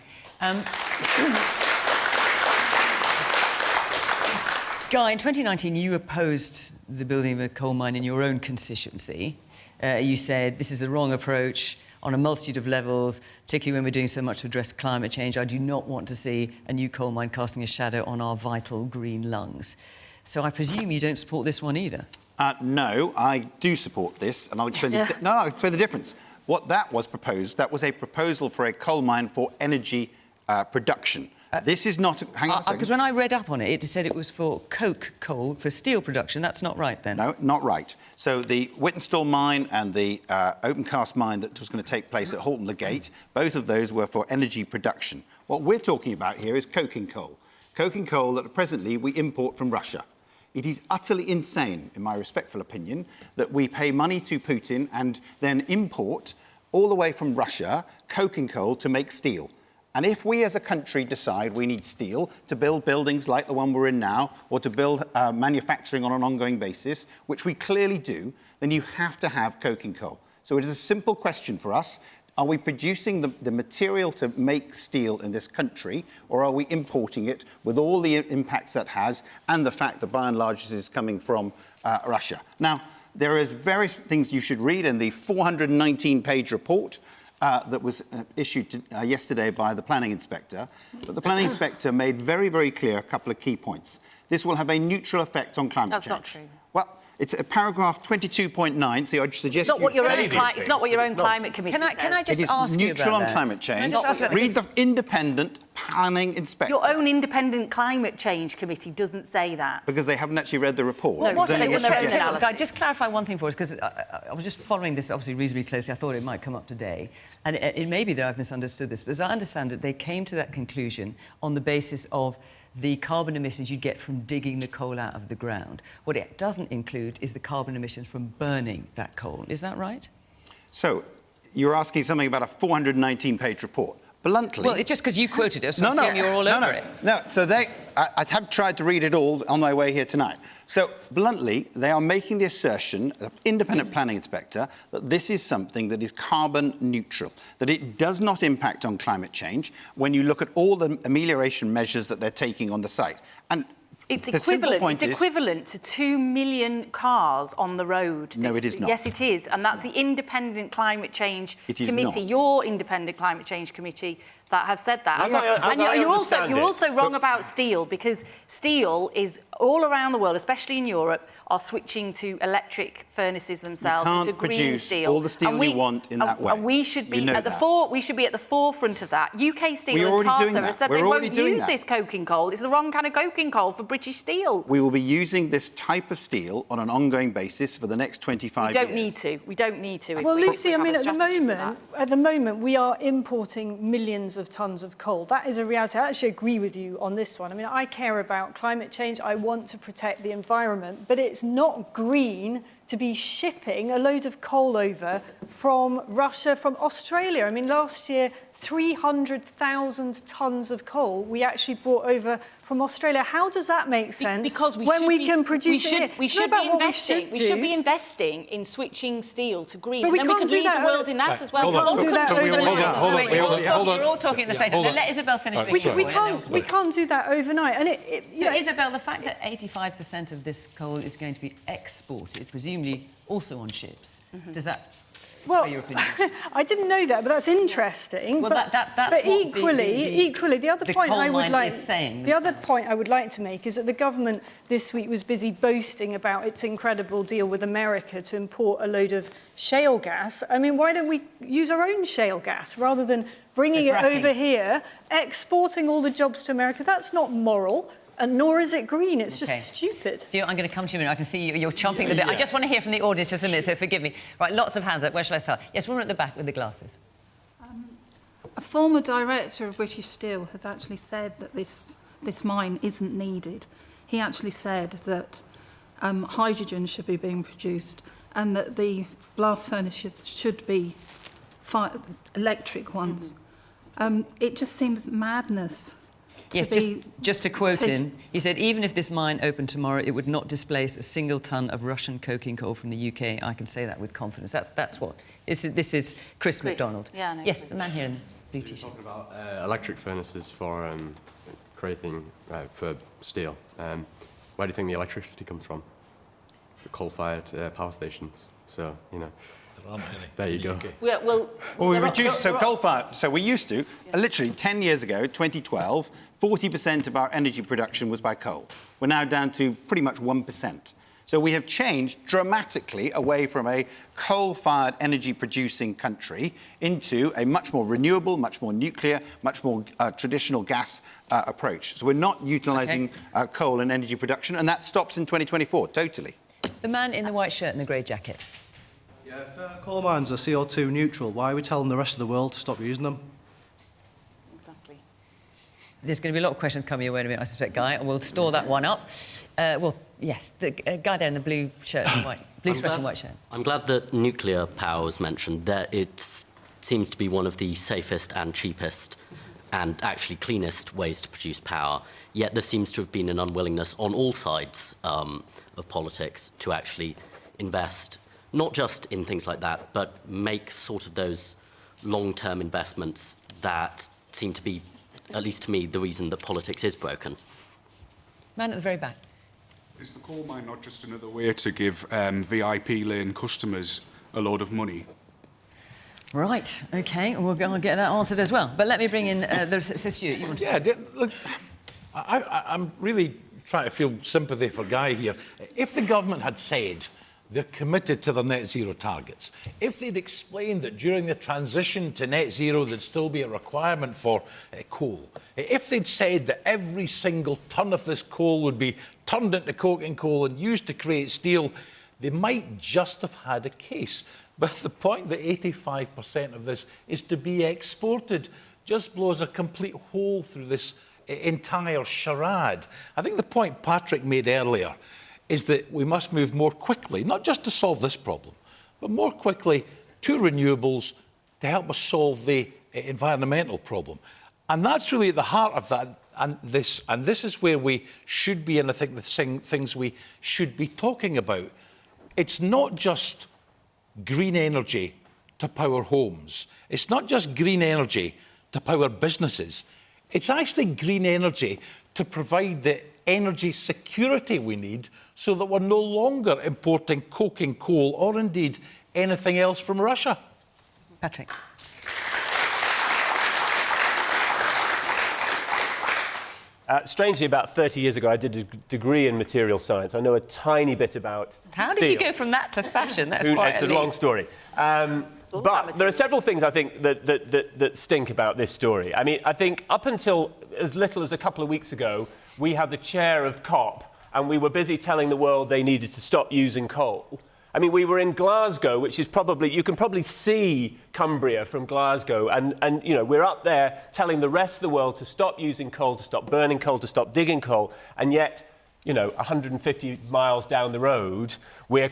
Speaker 1: Guy, in 2019, you opposed the building of a coal mine in your own constituency. You said this is the wrong approach on a multitude of levels, particularly when we're doing so much to address climate change. I do not want to see a new coal mine casting a shadow on our vital green lungs. So I presume you don't support this one either?
Speaker 3: No, I do support this, and I'll explain, I'll explain the difference. What that was proposed, that was a proposal for a coal mine for energy production. This is not... Hang on a second.
Speaker 1: Because when I read up on it, it said it was for coke coal, for steel production. That's not right, then?
Speaker 3: No, not right. So the Whittenstall mine and the open cast mine that was going to take place at Halton the Gate, both of those were for energy production. What we're talking about here is coking coal. Coking coal that presently we import from Russia. It is utterly insane, in my respectful opinion, that we pay money to Putin and then import all the way from Russia coking coal to make steel. And if we as a country decide we need steel to build buildings like the one we're in now, or to build manufacturing on an ongoing basis, which we clearly do, then you have to have coking coal. So it is a simple question for us. Are we producing the material to make steel in this country, or are we importing it with all the impacts that has, and the fact that by and large this is coming from Russia? Now, there is various things you should read in the 419-page report that was issued yesterday by the planning inspector. But the planning inspector made very, very clear a couple of key points. This will have a neutral effect on climate change.
Speaker 4: That's not true.
Speaker 3: Well, It's paragraph 22.9, so I suggest
Speaker 4: It's not what your own, it's not what your own climate committee
Speaker 1: Can I just
Speaker 3: it is
Speaker 1: ask you
Speaker 3: neutral
Speaker 1: about
Speaker 3: on
Speaker 1: that?
Speaker 3: climate
Speaker 1: Can I
Speaker 3: change.
Speaker 1: just ask about
Speaker 3: Read the independent planning inspector.
Speaker 4: Your own independent climate change committee doesn't say that.
Speaker 3: Because they haven't actually read the report.
Speaker 1: Well,
Speaker 3: It's only a
Speaker 1: Guy, just clarify one thing for us, because I was just following this obviously reasonably closely. I thought it might come up today. And it may be that I've misunderstood this, but as I understand it, they came to that conclusion on the basis of the carbon emissions you get from digging the coal out of the ground. What it doesn't include is the carbon emissions from burning that coal. Is that right?
Speaker 3: So, you're asking something about a 419-page report. Bluntly...
Speaker 1: Well, it's just because you quoted it, so I assume you're all over it.
Speaker 3: No, so I have tried to read it all on my way here tonight. So, bluntly, they are making the assertion, the independent planning inspector, that this is something that is carbon neutral, that it does not impact on climate change when you look at all the amelioration measures that they're taking on the site. And
Speaker 4: it's equivalent to 2 million cars on the road.
Speaker 3: No, it is not.
Speaker 4: Yes, it is. And that's the Independent Climate Change Committee, your Independent Climate Change Committee, that have said that. You're also wrong about steel, because steel is all around the world, especially in Europe, are switching to electric furnaces themselves, to green steel.
Speaker 3: All the steel we want in that way.
Speaker 4: And we should be at the forefront of that. UK Steel and Tata have said they won't use this coking coal. It's the wrong kind of coking coal for British steel.
Speaker 3: We will be using this type of steel on an ongoing basis for the next 25 years.
Speaker 4: We don't need to. We don't need to.
Speaker 7: Well, Lucy, I mean, at the moment, we are importing millions of tonnes of coal. That is a reality. I actually agree with you on this one. I mean, I care about climate change. I want to protect the environment, but it's not green to be shipping a load of coal over from Russia, from Australia. I mean, last year, 300,000 tonnes of coal we actually brought over from Australia. How does that make sense?
Speaker 4: Because
Speaker 7: we can produce it here?
Speaker 4: We should be investing in switching steel to green.
Speaker 7: But we
Speaker 4: and
Speaker 7: can't
Speaker 4: then we
Speaker 7: do
Speaker 4: can lead
Speaker 7: that.
Speaker 4: the world in that as well.
Speaker 7: We can't do that overnight.
Speaker 1: You're all talking at the same time. Let Isabel finish.
Speaker 7: We can't do that overnight. And
Speaker 1: Isabel, the fact that 85% of this coal is going to be exported, presumably also on ships, does that...
Speaker 7: Well, I didn't know that, but that's interesting.
Speaker 1: Well,
Speaker 7: but
Speaker 1: that's
Speaker 7: equally, the other point I would like to make is that the government this week was busy boasting about its incredible deal with America to import a load of shale gas. I mean, why don't we use our own shale gas rather than bringing it over here, exporting all the jobs to America? That's not moral. And nor is it green. It's just stupid.
Speaker 1: Stewart, I'm going to come to you in a minute. I can see you're chomping the bit. I just want to hear from the audience just a minute, so forgive me. Right, lots of hands up. Where shall I start? Yes, woman at the back with the glasses.
Speaker 17: A former director of British Steel has actually said that this mine isn't needed. He actually said that hydrogen should be being produced and that the blast furnaces should be electric ones. It just seems madness.
Speaker 1: Yes, just to quote him, he said, even if this mine opened tomorrow, it would not displace a single tonne of Russian coking coal from the UK. I can say that with confidence. That's what... This is Chris MacDonald.
Speaker 4: Yeah, no.
Speaker 1: Yes, the man here in the blue T-shirt.
Speaker 18: Talking about electric furnaces for creating for steel. Where do you think the electricity comes from? The coal-fired power stations. So, you know... There you go.
Speaker 4: Yeah, well,
Speaker 3: we reduced, so coal-fired, so we used to, literally 10 years ago, 2012, 40% of our energy production was by coal. We're now down to pretty much 1%. So we have changed dramatically away from a coal-fired energy-producing country into a much more renewable, much more nuclear, much more traditional gas approach. So we're not utilising coal in energy production, and that stops in 2024, totally.
Speaker 1: The man in the white shirt and the grey jacket.
Speaker 12: Yeah, if coal mines are CO2 neutral, why are we telling the rest of the world to stop using them?
Speaker 4: Exactly.
Speaker 1: There's going to be a lot of questions coming your way in a minute, I suspect, Guy, and we'll store that one up. Well, yes, the guy there in the blue shirt and white, blue sweater and white shirt.
Speaker 19: I'm glad that nuclear power was mentioned. That it seems to be one of the safest and cheapest and actually cleanest ways to produce power. Yet there seems to have been an unwillingness on all sides of politics to actually invest not just in things like that, but make sort of those long-term investments that seem to be, at least to me, the reason that politics is broken.
Speaker 1: Man at the very back.
Speaker 20: Is the coal mine not just another way to give VIP lane customers a load of money?
Speaker 1: Right, OK, we'll go and get that answered as well. But let me bring in... so, Stewart, you want to...
Speaker 8: Yeah, look, I'm really trying to feel sympathy for Guy here. If the government had said they're committed to their net zero targets, if they'd explained that during the transition to net zero there'd still be a requirement for coal, if they'd said that every single tonne of this coal would be turned into coking coal and used to create steel, they might just have had a case. But the point that 85% of this is to be exported just blows a complete hole through this entire charade. I think the point Patrick made earlier is that we must move more quickly, not just to solve this problem, but more quickly to renewables to help us solve the environmental problem. And that's really at the heart of that. And this is where we should be, and I think the things we should be talking about. It's not just green energy to power homes. It's not just green energy to power businesses. It's actually green energy to provide the energy security we need so that we're no longer importing coking coal or indeed anything else from Russia.
Speaker 1: Patrick.
Speaker 9: Strangely, about 30 years ago, I did a degree in material science. I know a tiny bit about
Speaker 1: How did you go from that to fashion? That's quite
Speaker 9: It's a long story. But there are several things, I think, that stink about this story. I mean, I think up until as little as a couple of weeks ago, we had the chair of COP, and we were busy telling the world they needed to stop using coal. I mean, we were in Glasgow, which is probably, you can probably see Cumbria from Glasgow, and you know, we're up there telling the rest of the world to stop using coal, to stop burning coal, to stop digging coal, and yet, you know, 150 miles down the road, we're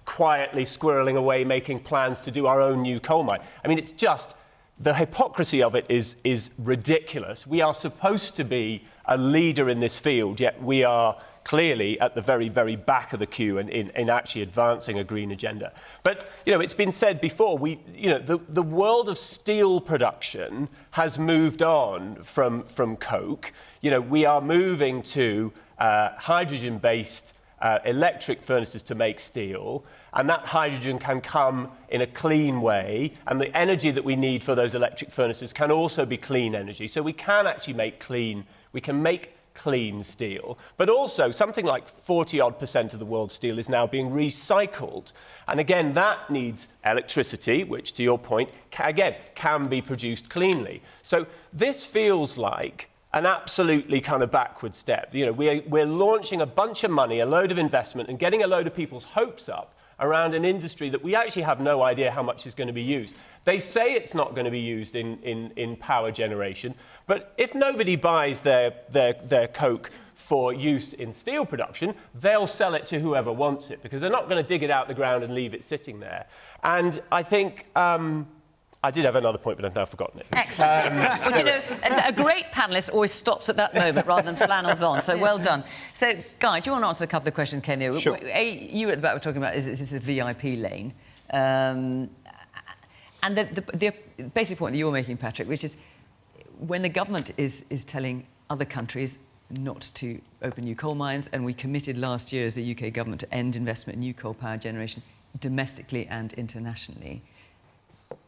Speaker 9: quietly squirreling away making plans to do our own new coal mine. I mean, it's just, the hypocrisy of it is ridiculous. We are supposed to be a leader in this field, yet we are clearly at the very, very back of the queue in actually advancing a green agenda. But, you know, it's been said before, the world of steel production has moved on from coke. You know, we are moving to hydrogen-based electric furnaces to make steel, and that hydrogen can come in a clean way, and the energy that we need for those electric furnaces can also be clean energy. So we can actually make clean steel, but also something like 40-odd% of the world's steel is now being recycled. And again, that needs electricity, which, to your point, can be produced cleanly. So this feels like an absolutely kind of backward step. You know, we're launching a bunch of money, a load of investment, and getting a load of people's hopes up around an industry that we actually have no idea how much is going to be used. They say it's not going to be used in power generation, but if nobody buys their coke for use in steel production, they'll sell it to whoever wants it, because they're not going to dig it out the ground and leave it sitting there. And I think I did have another point, but I've now forgotten it.
Speaker 1: Excellent. Well, you know, a great panellist always stops at that moment rather than flannels on, so well done. So, Guy, do you want to answer a couple of questions came there?
Speaker 3: Sure.
Speaker 1: You at the back were talking about, is this a VIP lane? And the basic point that you're making, Patrick, which is when the government is telling other countries not to open new coal mines, and we committed last year as the UK government to end investment in new coal power generation domestically and internationally,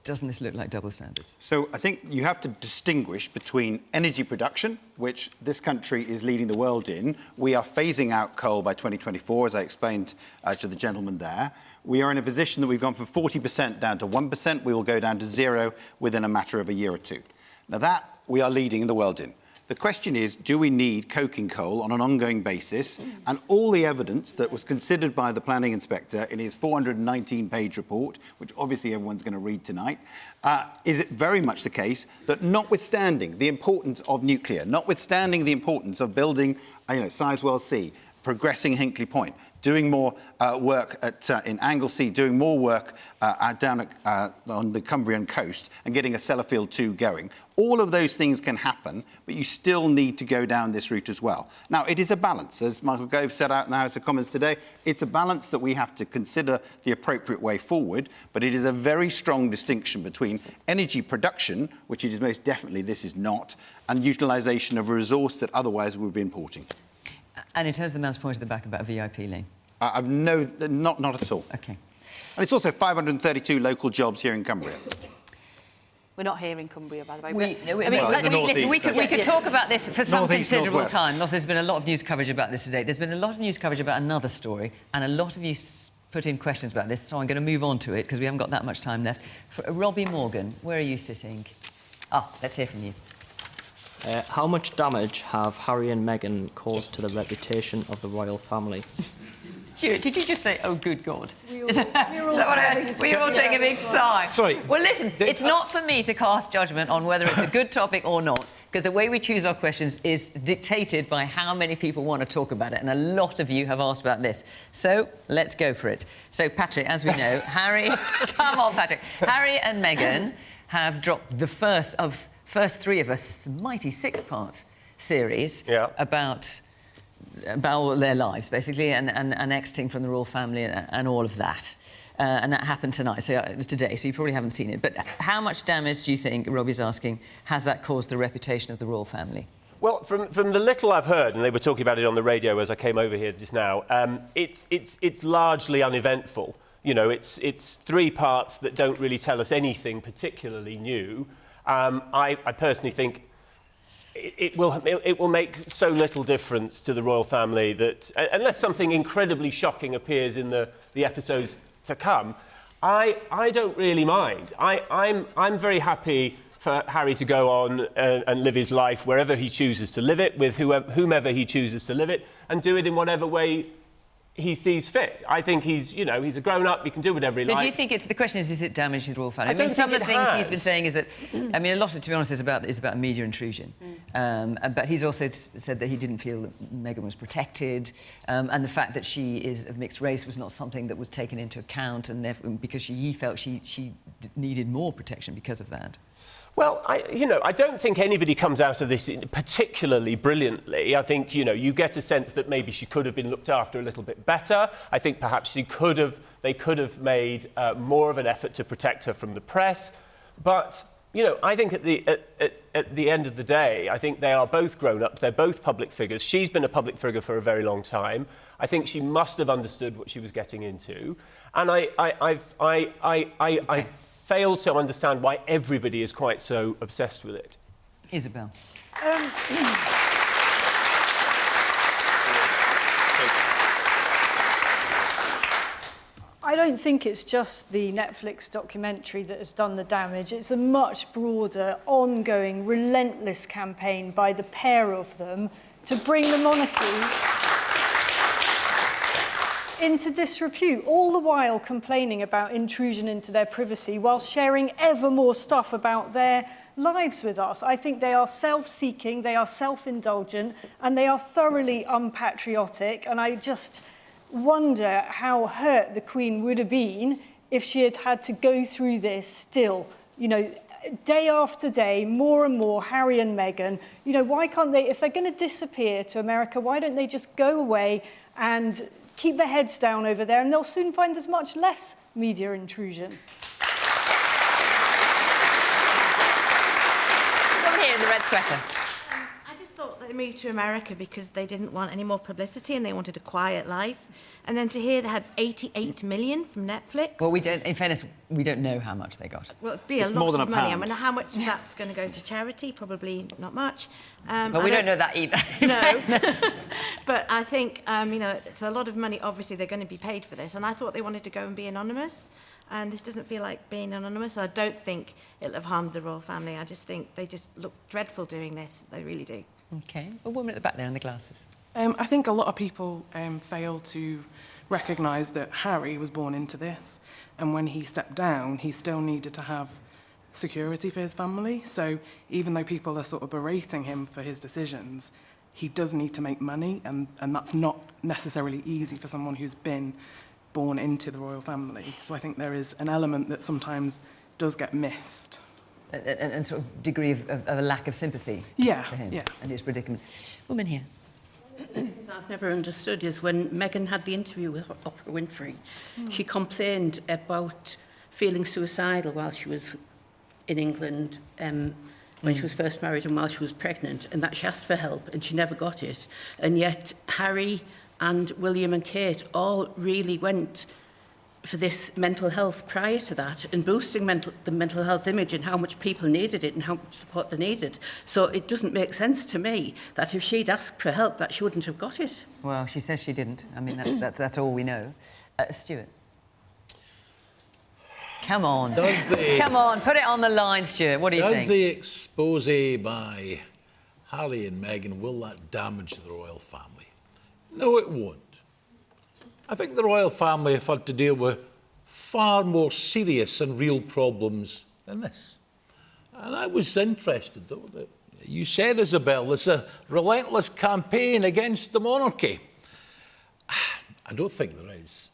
Speaker 1: doesn't this look like double standards?
Speaker 3: So I think you have to distinguish between energy production, which this country is leading the world in. We are phasing out coal by 2024, as I explained to the gentleman there. We are in a position that we've gone from 40% down to 1%. We will go down to 0 within a matter of a year or two. Now that we are leading the world in. The question is, do we need coking coal on an ongoing basis? And all the evidence that was considered by the planning inspector in his 419-page report, which obviously everyone's going to read tonight, is it very much the case that notwithstanding the importance of nuclear, notwithstanding the importance of building, Sizewell C, progressing Hinkley Point, doing more work in Anglesey, doing more work down on the Cumbrian coast and getting a Sellafield 2 going. All of those things can happen, but you still need to go down this route as well. Now, it is a balance. As Michael Gove set out in the House of Commons today, it's a balance that we have to consider the appropriate way forward, but it is a very strong distinction between energy production, which it is most definitely this is not, and utilisation of a resource that otherwise we would be importing.
Speaker 1: And in terms of the man's point at the back about VIP lane?
Speaker 3: No, not at all.
Speaker 1: OK.
Speaker 3: And it's also 532 local jobs here in Cumbria.
Speaker 4: We're not here in Cumbria, by the way.
Speaker 1: We could talk about this for some considerable time. There's been a lot of news coverage about this today. There's been a lot of news coverage about another story, and a lot of you put in questions about this, so I'm going to move on to it because we haven't got that much time left. Robbie Morgan, where are you sitting? Let's hear from you.
Speaker 21: How much damage have Harry and Meghan caused to the reputation of the royal family?
Speaker 1: Stewart, did you just say, oh, good God? We're all taking a big sigh.
Speaker 8: Sorry.
Speaker 1: Well, listen, it's not for me to cast judgment on whether it's a good topic or not, because the way we choose our questions is dictated by how many people want to talk about it, and a lot of you have asked about this. So, let's go for it. So, Patrick, as we know, Harry... Come on, Patrick. Harry and Meghan have dropped the first three of a mighty six-part series about their lives, basically, and exiting from the royal family and all of that. And that happened today, so you probably haven't seen it. But how much damage do you think, Robbie's asking, has that caused the reputation of the royal family?
Speaker 9: Well, from the little I've heard, and they were talking about it on the radio as I came over here just now, it's largely uneventful. You know, it's three parts that don't really tell us anything particularly new. I personally think it will make so little difference to the royal family that, unless something incredibly shocking appears in the episodes to come, I don't really mind. I'm very happy for Harry to go on and live his life wherever he chooses to live it, with whomever he chooses to live it, and do it in whatever way he sees fit. I think he's a grown-up, he can do whatever he likes.
Speaker 1: So do you think the question is it damaged the royal family?
Speaker 9: I mean,
Speaker 1: some of the things he's been saying is that, I mean, a lot of it, to be honest, is about media intrusion. But he's also said that he didn't feel that Meghan was protected, and the fact that she is of mixed race was not something that was taken into account, and therefore, because he felt she needed more protection because of that.
Speaker 9: Well, I don't think anybody comes out of this particularly brilliantly. I think, you get a sense that maybe she could have been looked after a little bit better. I think perhaps they could have made more of an effort to protect her from the press. But, I think at the end of the day, I think they are both grown up. They're both public figures. She's been a public figure for a very long time. I think she must have understood what she was getting into. And I fail to understand why everybody is quite so obsessed with it.
Speaker 1: Isabel.
Speaker 7: I don't think it's just the Netflix documentary that has done the damage. It's a much broader, ongoing, relentless campaign by the pair of them to bring the monarchy into disrepute, all the while complaining about intrusion into their privacy while sharing ever more stuff about their lives with us. I think they are self-seeking, they are self-indulgent, and they are thoroughly unpatriotic, and I just wonder how hurt the Queen would have been if she had had to go through this still, day after day, more and more, Harry and Meghan. Why can't they, if they're going to disappear to America, why don't they just go away and keep their heads down over there, and they'll soon find there's much less media intrusion.
Speaker 1: Come here in the red sweater.
Speaker 22: I just thought they moved to America because they didn't want any more publicity and they wanted a quiet life. And then to hear they had 88 million from Netflix.
Speaker 1: Well, in fairness, we don't know how much they got.
Speaker 22: Well, it'd be a lot of money. I mean, how much of that's going to go to charity? Probably not much.
Speaker 1: But we don't know that either.
Speaker 22: No. But I think, it's a lot of money. Obviously, they're going to be paid for this. And I thought they wanted to go and be anonymous. And this doesn't feel like being anonymous. I don't think it'll have harmed the royal family. I just think they just look dreadful doing this. They really do.
Speaker 1: OK. A woman at the back there in the glasses.
Speaker 23: I think a lot of people fail to recognise that Harry was born into this, and when he stepped down, he still needed to have security for his family. So even though people are sort of berating him for his decisions, he does need to make money, and that's not necessarily easy for someone who's been born into the royal family. So I think there is an element that sometimes does get missed.
Speaker 1: And sort of degree of a lack of sympathy for him and his predicament. Woman here.
Speaker 24: What I've never understood is when Meghan had the interview with Oprah Winfrey, she complained about feeling suicidal while she was in England when she was first married and while she was pregnant, and that she asked for help and she never got it. And yet Harry and William and Kate all really went for this mental health prior to that, and boosting the mental health image and how much people needed it and how much support they needed. So it doesn't make sense to me that if she'd asked for help, that she wouldn't have got it.
Speaker 1: Well, she says she didn't. I mean, that's all we know. Stewart. Come on. Come on, put it on the line, Stewart. What do you think?
Speaker 8: Does the expose by Harry and Meghan, will that damage the royal family? No, it won't. I think the royal family have had to deal with far more serious and real problems than this. And I was interested, though, that you said, Isabel, there's a relentless campaign against the monarchy. I don't think there is.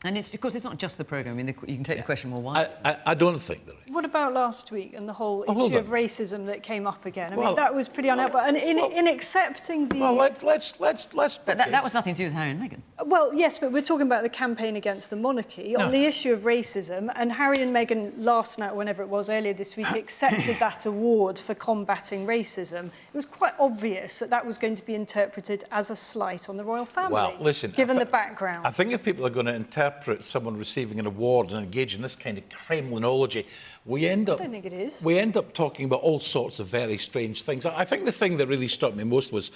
Speaker 1: And it's, of course, it's not just the programme. I mean, you can take the question more widely.
Speaker 8: I don't think there is.
Speaker 7: What about last week and the whole issue of racism that came up again? I
Speaker 8: Well,
Speaker 7: mean, that was pretty unhelpful. And in accepting the...
Speaker 8: Well, let's...
Speaker 1: But that was nothing to do with Harry and Meghan.
Speaker 7: Well, yes, but we're talking about the campaign against the monarchy. On the issue of racism, and Harry and Meghan last night, whenever it was, earlier this week, accepted that award for combating racism. It was quite obvious that that was going to be interpreted as a slight on the royal family,
Speaker 8: Well, listen,
Speaker 7: given the background.
Speaker 8: I think if people are going to interpret someone receiving an award and engage in this kind of Kremlinology, we end up...
Speaker 7: I don't think it is.
Speaker 8: We end up talking about all sorts of very strange things. I think the thing that really struck me most was,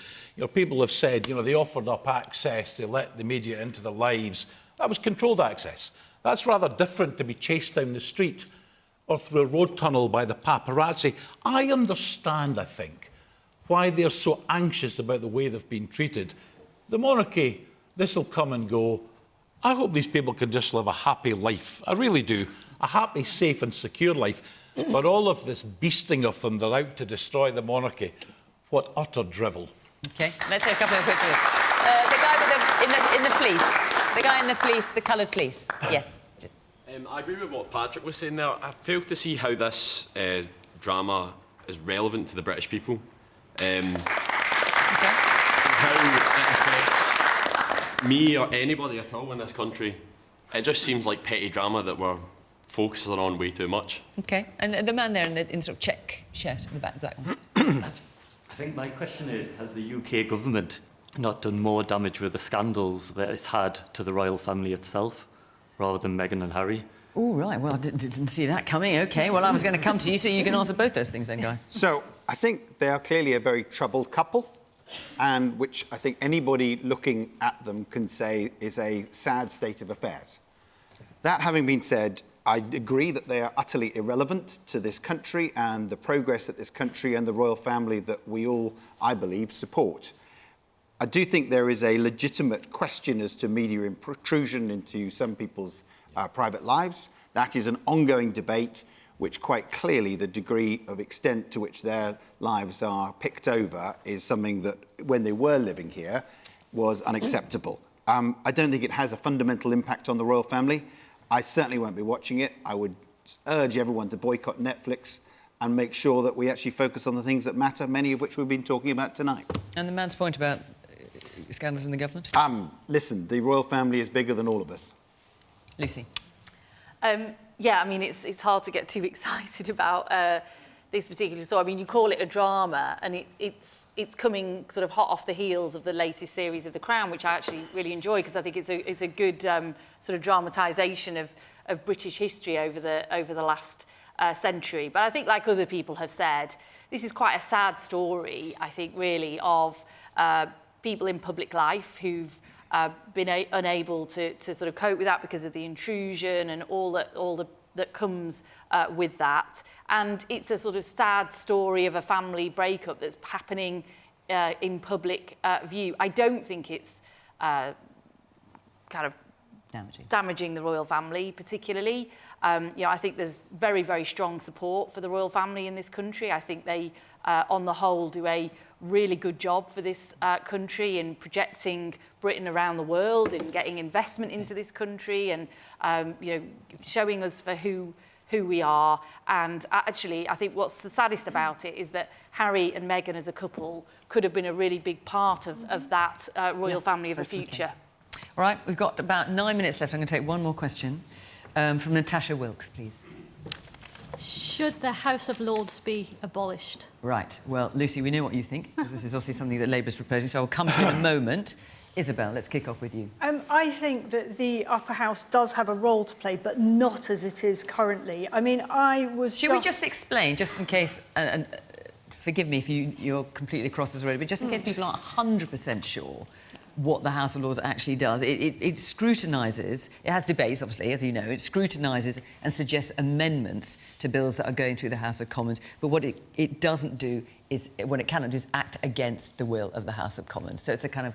Speaker 8: people have said, they offered up access, they let the media into their lives. That was controlled access. That's rather different to be chased down the street or through a road tunnel by the paparazzi. I understand, I think, why they're so anxious about the way they've been treated. The monarchy, this will come and go. I hope these people can just live a happy life. I really do. A happy, safe and secure life. But all of this beasting of them, they're out to destroy the monarchy. What utter drivel.
Speaker 1: OK, let's take a couple of quick looks. The guy with in the fleece. The guy in the fleece, the coloured fleece. Yes.
Speaker 18: I agree with what Patrick was saying there. I fail to see how this drama is relevant to the British people. How it affects me or anybody at all in this country. It just seems like petty drama that we're focusing on way too much.
Speaker 1: OK, and the man there in sort of check shirt in the back, black one.
Speaker 2: I think my question is, has the UK government not done more damage with the scandals that it's had to the royal family itself, rather than Meghan and Harry?
Speaker 1: Oh, right. Well, I didn't see that coming. OK, well, I was going to come to you so you can answer both those things then, Guy.
Speaker 3: So, I think they are clearly a very troubled couple, and which I think anybody looking at them can say is a sad state of affairs. That having been said, I agree that they are utterly irrelevant to this country and the progress that this country and the royal family that we all, I believe, support. I do think there is a legitimate question as to media intrusion into some people's private lives. That is an ongoing debate, which quite clearly the degree of extent to which their lives are picked over is something that, when they were living here, was unacceptable. I don't think it has a fundamental impact on the royal family. I certainly won't be watching it. I would urge everyone to boycott Netflix and make sure that we actually focus on the things that matter, many of which we've been talking about tonight.
Speaker 1: And the man's point about scandals in the government?
Speaker 3: Listen, the royal family is bigger than all of us.
Speaker 1: Lucy?
Speaker 4: Yeah, I mean, it's hard to get too excited about this particular story. I mean, you call it a drama, and it's coming sort of hot off the heels of the latest series of The Crown, which I actually really enjoy because I think it's a good sort of dramatisation of British history over the last century. But I think, like other people have said, this is quite a sad story, I think, really, of people in public life who've been unable to sort of cope with that because of the intrusion and all that comes with that. And it's a sort of sad story of a family breakup that's happening in public view. I don't think it's kind of damaging the royal family particularly. I think there's very, very strong support for the royal family in this country. I think they, on the whole, do a really good job for this country in projecting Britain around the world and getting investment into this country and showing us for who we are. And actually, I think what's the saddest about it is that Harry and Meghan as a couple could have been a really big part of that royal family of the future.
Speaker 1: All right, we've got about 9 minutes left. I'm going to take one more question from Natasha Wilkes, please.
Speaker 5: Should the House of Lords be abolished?
Speaker 1: Right. Well, Lucy, we know what you think, because this is obviously something that Labour's proposing, so I'll come to you in a moment. Isabel, let's kick off with you.
Speaker 7: I think that the upper house does have a role to play, but not as it is currently. I mean,
Speaker 1: Should we just explain, just in case, and forgive me if you're completely across this already, but just in case people aren't 100% sure what the House of Lords actually does. It scrutinises, it has debates, obviously, as you know, it scrutinises and suggests amendments to bills that are going through the House of Commons, but what it doesn't do is, what it cannot do is act against the will of the House of Commons. So it's a kind of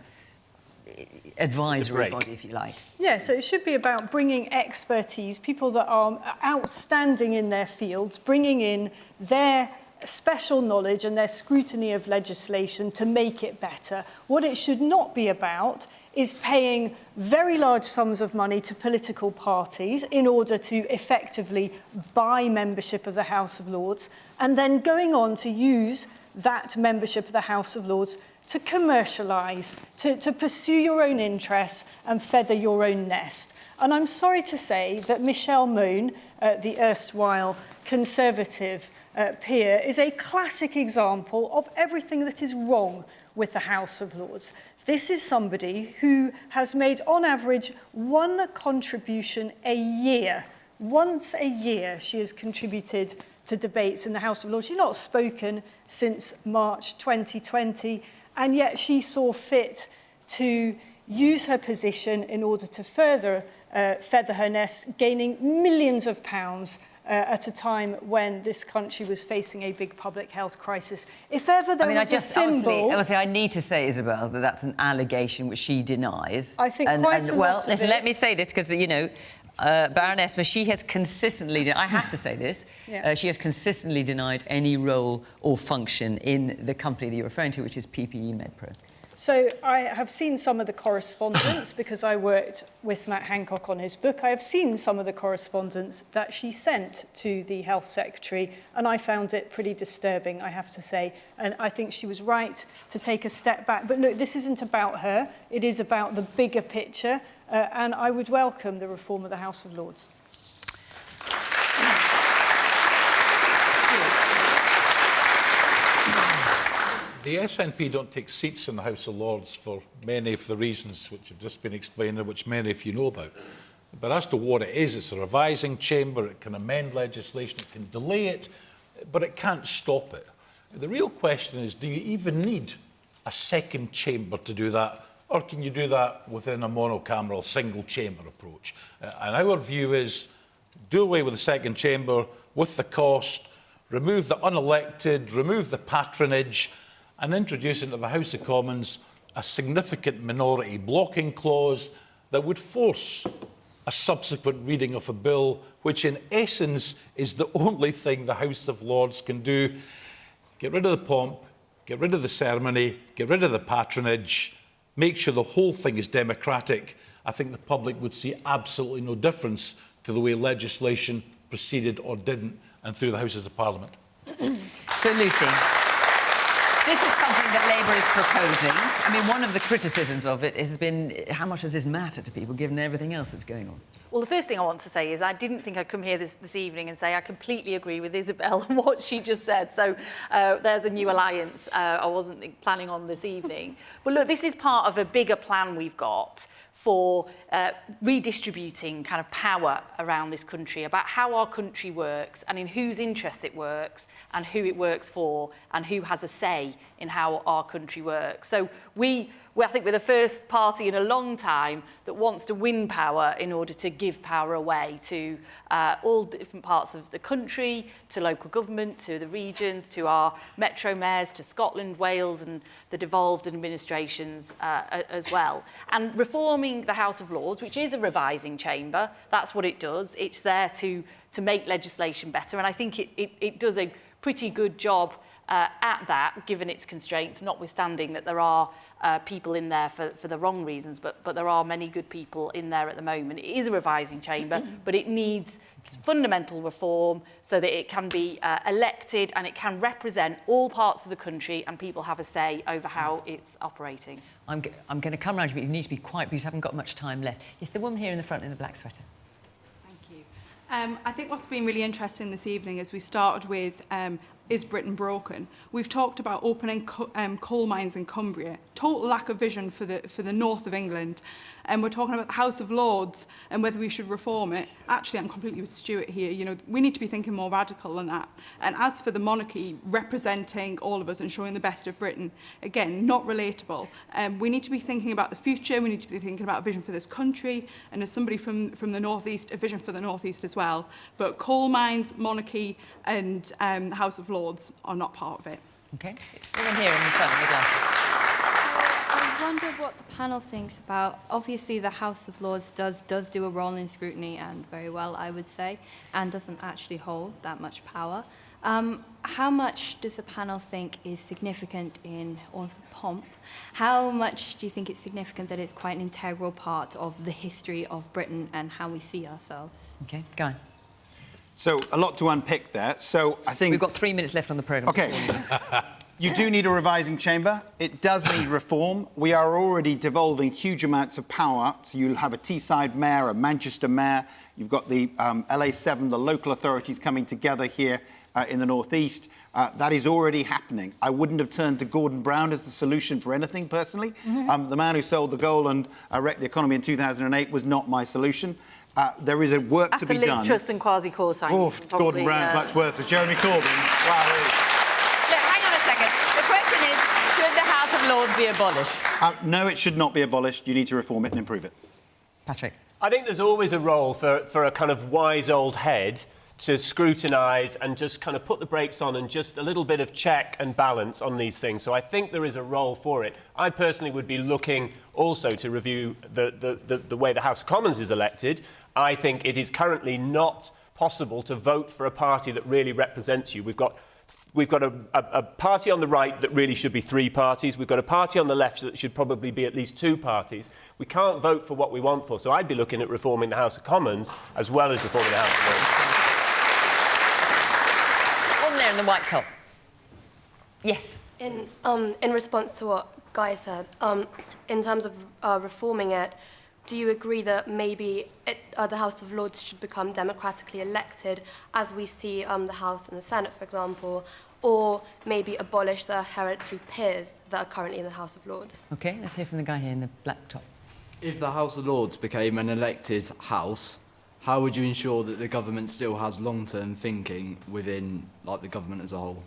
Speaker 1: advisory body, if you like.
Speaker 7: Yeah, so it should be about bringing expertise, people that are outstanding in their fields, bringing in their special knowledge and their scrutiny of legislation to make it better. What it should not be about is paying very large sums of money to political parties in order to effectively buy membership of the House of Lords, and then going on to use that membership of the House of Lords to commercialise, to pursue your own interests and feather your own nest. And I'm sorry to say that Michelle Mone, the erstwhile Conservative peer, is a classic example of everything that is wrong with the House of Lords. This is somebody who has made, on average, one contribution a year. Once a year she has contributed to debates in the House of Lords. She's not spoken since March 2020, and yet she saw fit to use her position in order to further feather her nest, gaining millions of pounds at a time when this country was facing a big public health crisis. If ever there was a symbol...
Speaker 1: Obviously, I need to say, Isabel, that that's an allegation which she denies.
Speaker 7: I think quite a lot
Speaker 1: well,
Speaker 7: of
Speaker 1: listen,
Speaker 7: it...
Speaker 1: let me say this, because, you know, Baroness, she has consistently... I have to say this.
Speaker 7: Yeah.
Speaker 1: She has consistently denied any role or function in the company that you're referring to, which is PPE MedPro.
Speaker 7: So I have seen some of the correspondence because I worked with Matt Hancock on his book. I have seen some of the correspondence that she sent to the Health Secretary, and I found it pretty disturbing, I have to say. And I think she was right to take a step back. But look, this isn't about her. It is about the bigger picture. And I would welcome the reform of the House of Lords.
Speaker 8: The SNP don't take seats in the House of Lords for many of the reasons which have just been explained and which many of you know about. But as to what it is, it's a revising chamber, it can amend legislation, it can delay it, but it can't stop it. The real question is, do you even need a second chamber to do that, or can you do that within a monocameral single chamber approach? And our view is, do away with the second chamber with the cost, remove the unelected, remove the patronage, and introduce into the House of Commons a significant minority blocking clause that would force a subsequent reading of a bill, which in essence is the only thing the House of Lords can do. Get rid of the pomp, get rid of the ceremony, get rid of the patronage, make sure the whole thing is democratic. I think the public would see absolutely no difference to the way legislation proceeded or didn't and through the Houses of Parliament.
Speaker 1: So, Lucy, this is something that Labour is proposing. I mean, one of the criticisms of it has been, how much does this matter to people, given everything else that's going on?
Speaker 4: Well, the first thing I want to say is I didn't think I'd come here this evening and say I completely agree with Isabel and what she just said. So there's a new alliance I wasn't planning on this evening. But look, this is part of a bigger plan we've got for redistributing kind of power around this country, about how our country works and in whose interest it works and who it works for and who has a say in how our country works. So I think we're the first party in a long time that wants to win power in order to give power away to all different parts of the country, to local government, to the regions, to our metro mayors, to Scotland, Wales and the devolved administrations as well. And reforming the House of Lords, which is a revising chamber, that's what it does. It's there to make legislation better. And I think it does a pretty good job at that, given its constraints, notwithstanding that there are people in there for the wrong reasons, but there are many good people in there at the moment. It is a revising chamber, but it needs fundamental reform so that it can be elected and it can represent all parts of the country and people have a say over how it's operating.
Speaker 1: I'm going to come round to you, but you need to be quiet because you haven't got much time left. Yes, the woman here in the front in the black sweater.
Speaker 6: Thank you. I think what's been really interesting this evening is we started with is Britain broken? We've talked about opening coal mines in Cumbria. Total lack of vision for the north of England. and we're talking about the House of Lords and whether we should reform it, actually I'm completely with Stewart here. You know, we need to be thinking more radical than that. And as for the monarchy representing all of us and showing the best of Britain, again, not relatable. We need to be thinking about the future, we need to be thinking about a vision for this country, and as somebody from the North East, a vision for the North East as well. But coal mines, monarchy and the House of Lords are not part of it.
Speaker 1: OK. Women here in the front,
Speaker 10: I wonder what the panel thinks about, obviously the House of Lords does do a role in scrutiny, and very well, I would say, and doesn't actually hold that much power. How much does the panel think is significant in all of the pomp? How much do you think it's significant that it's quite an integral part of the history of Britain and how we see ourselves?
Speaker 1: OK, Guy.
Speaker 3: So, a lot to unpick there. So, I think...
Speaker 1: We've got 3 minutes left on the programme.
Speaker 3: OK. You do need a revising chamber. It does need reform. We are already devolving huge amounts of power. So you'll have a Teesside mayor, a Manchester mayor. You've got the LA7, the local authorities coming together here in the North East. That is already happening. I wouldn't have turned to Gordon Brown as the solution for anything, personally. The man who sold the goal and wrecked the economy in 2008 was not my solution. There is a work to be done.
Speaker 4: After Liz Truss and Kwasi Kwarteng.
Speaker 3: Oh, Gordon Brown's much worse for Jeremy Corbyn. Wow.
Speaker 1: The question is, should the House of Lords be abolished?
Speaker 3: No, it should not be abolished. You need to reform it and improve it.
Speaker 1: Patrick.
Speaker 9: I think there's always a role for a kind of wise old head to scrutinise and just kind of put the brakes on and just a little bit of check and balance on these things. So I think there is a role for it. I personally would be looking also to review the way the House of Commons is elected. I think it is currently not possible to vote for a party that really represents you. We've got a party on the right that really should be 3 parties. We've got a party on the left that should probably be at least 2 parties. We can't vote for what we want for. So I'd be looking at reforming the House of Commons as well as reforming the House of Lords.
Speaker 1: One there in the white top. Yes.
Speaker 11: In response to what Guy said, in terms of reforming it, do you agree that maybe the House of Lords should become democratically elected, as we see the House and the Senate, for example, or maybe abolish the hereditary peers that are currently in the House of Lords?
Speaker 1: OK, let's hear from the guy here in the black top.
Speaker 13: If the House of Lords became an elected house, how would you ensure that the government still has long-term thinking within, like, the government as a whole?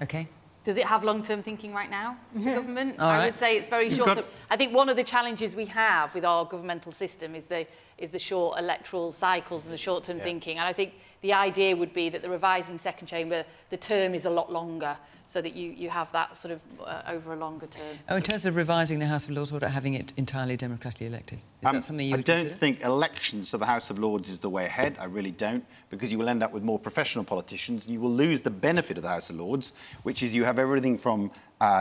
Speaker 1: OK.
Speaker 4: Does it have long-term thinking right now, the government?
Speaker 1: All right.
Speaker 4: I would say it's very short-term. I think one of the challenges we have with our governmental system is the short electoral cycles and the short-term thinking. And I think the idea would be that the revising second chamber, the term is a lot longer, so that you have that sort of over a longer term.
Speaker 1: Oh, in terms of revising the House of Lords, what about having it entirely democratically elected? Is that something you would
Speaker 3: I
Speaker 1: consider?
Speaker 3: don't think elections to the House of Lords is the way ahead. I really don't, because you will end up with more professional politicians. You will lose the benefit of the House of Lords, which is you have everything from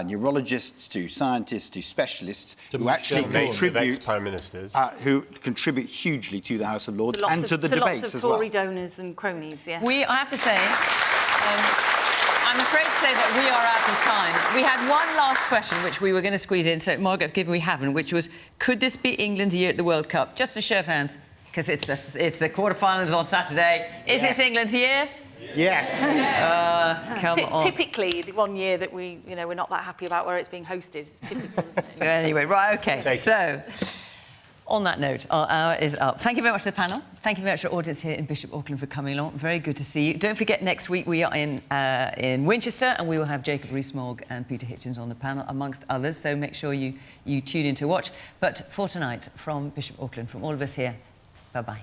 Speaker 3: neurologists to scientists to specialists who actually contribute,
Speaker 9: Prime Ministers,
Speaker 3: who contribute hugely to the House of Lords and to the debates
Speaker 4: lots of
Speaker 3: as well.
Speaker 4: Tory donors and cronies, yeah.
Speaker 1: I have to say, I'm afraid to say that we are out of time. We had one last question, which we were going to squeeze in, so Margaret, given we haven't, which was, could this be England's year at the World Cup? Just a show of hands, because it's the quarterfinals on Saturday. Is this England's year?
Speaker 3: Yes.
Speaker 1: Come on.
Speaker 4: Typically, the one year that we're not that happy about where it's being hosted. It's typical, isn't it?
Speaker 1: Anyway, right, OK. So, on that note, our hour is up. Thank you very much to the panel. Thank you very much to our audience here in Bishop Auckland for coming along. Very good to see you. Don't forget, next week we are in Winchester, and we will have Jacob Rees-Mogg and Peter Hitchens on the panel, amongst others. So make sure you tune in to watch. But for tonight, from Bishop Auckland, from all of us here, bye-bye.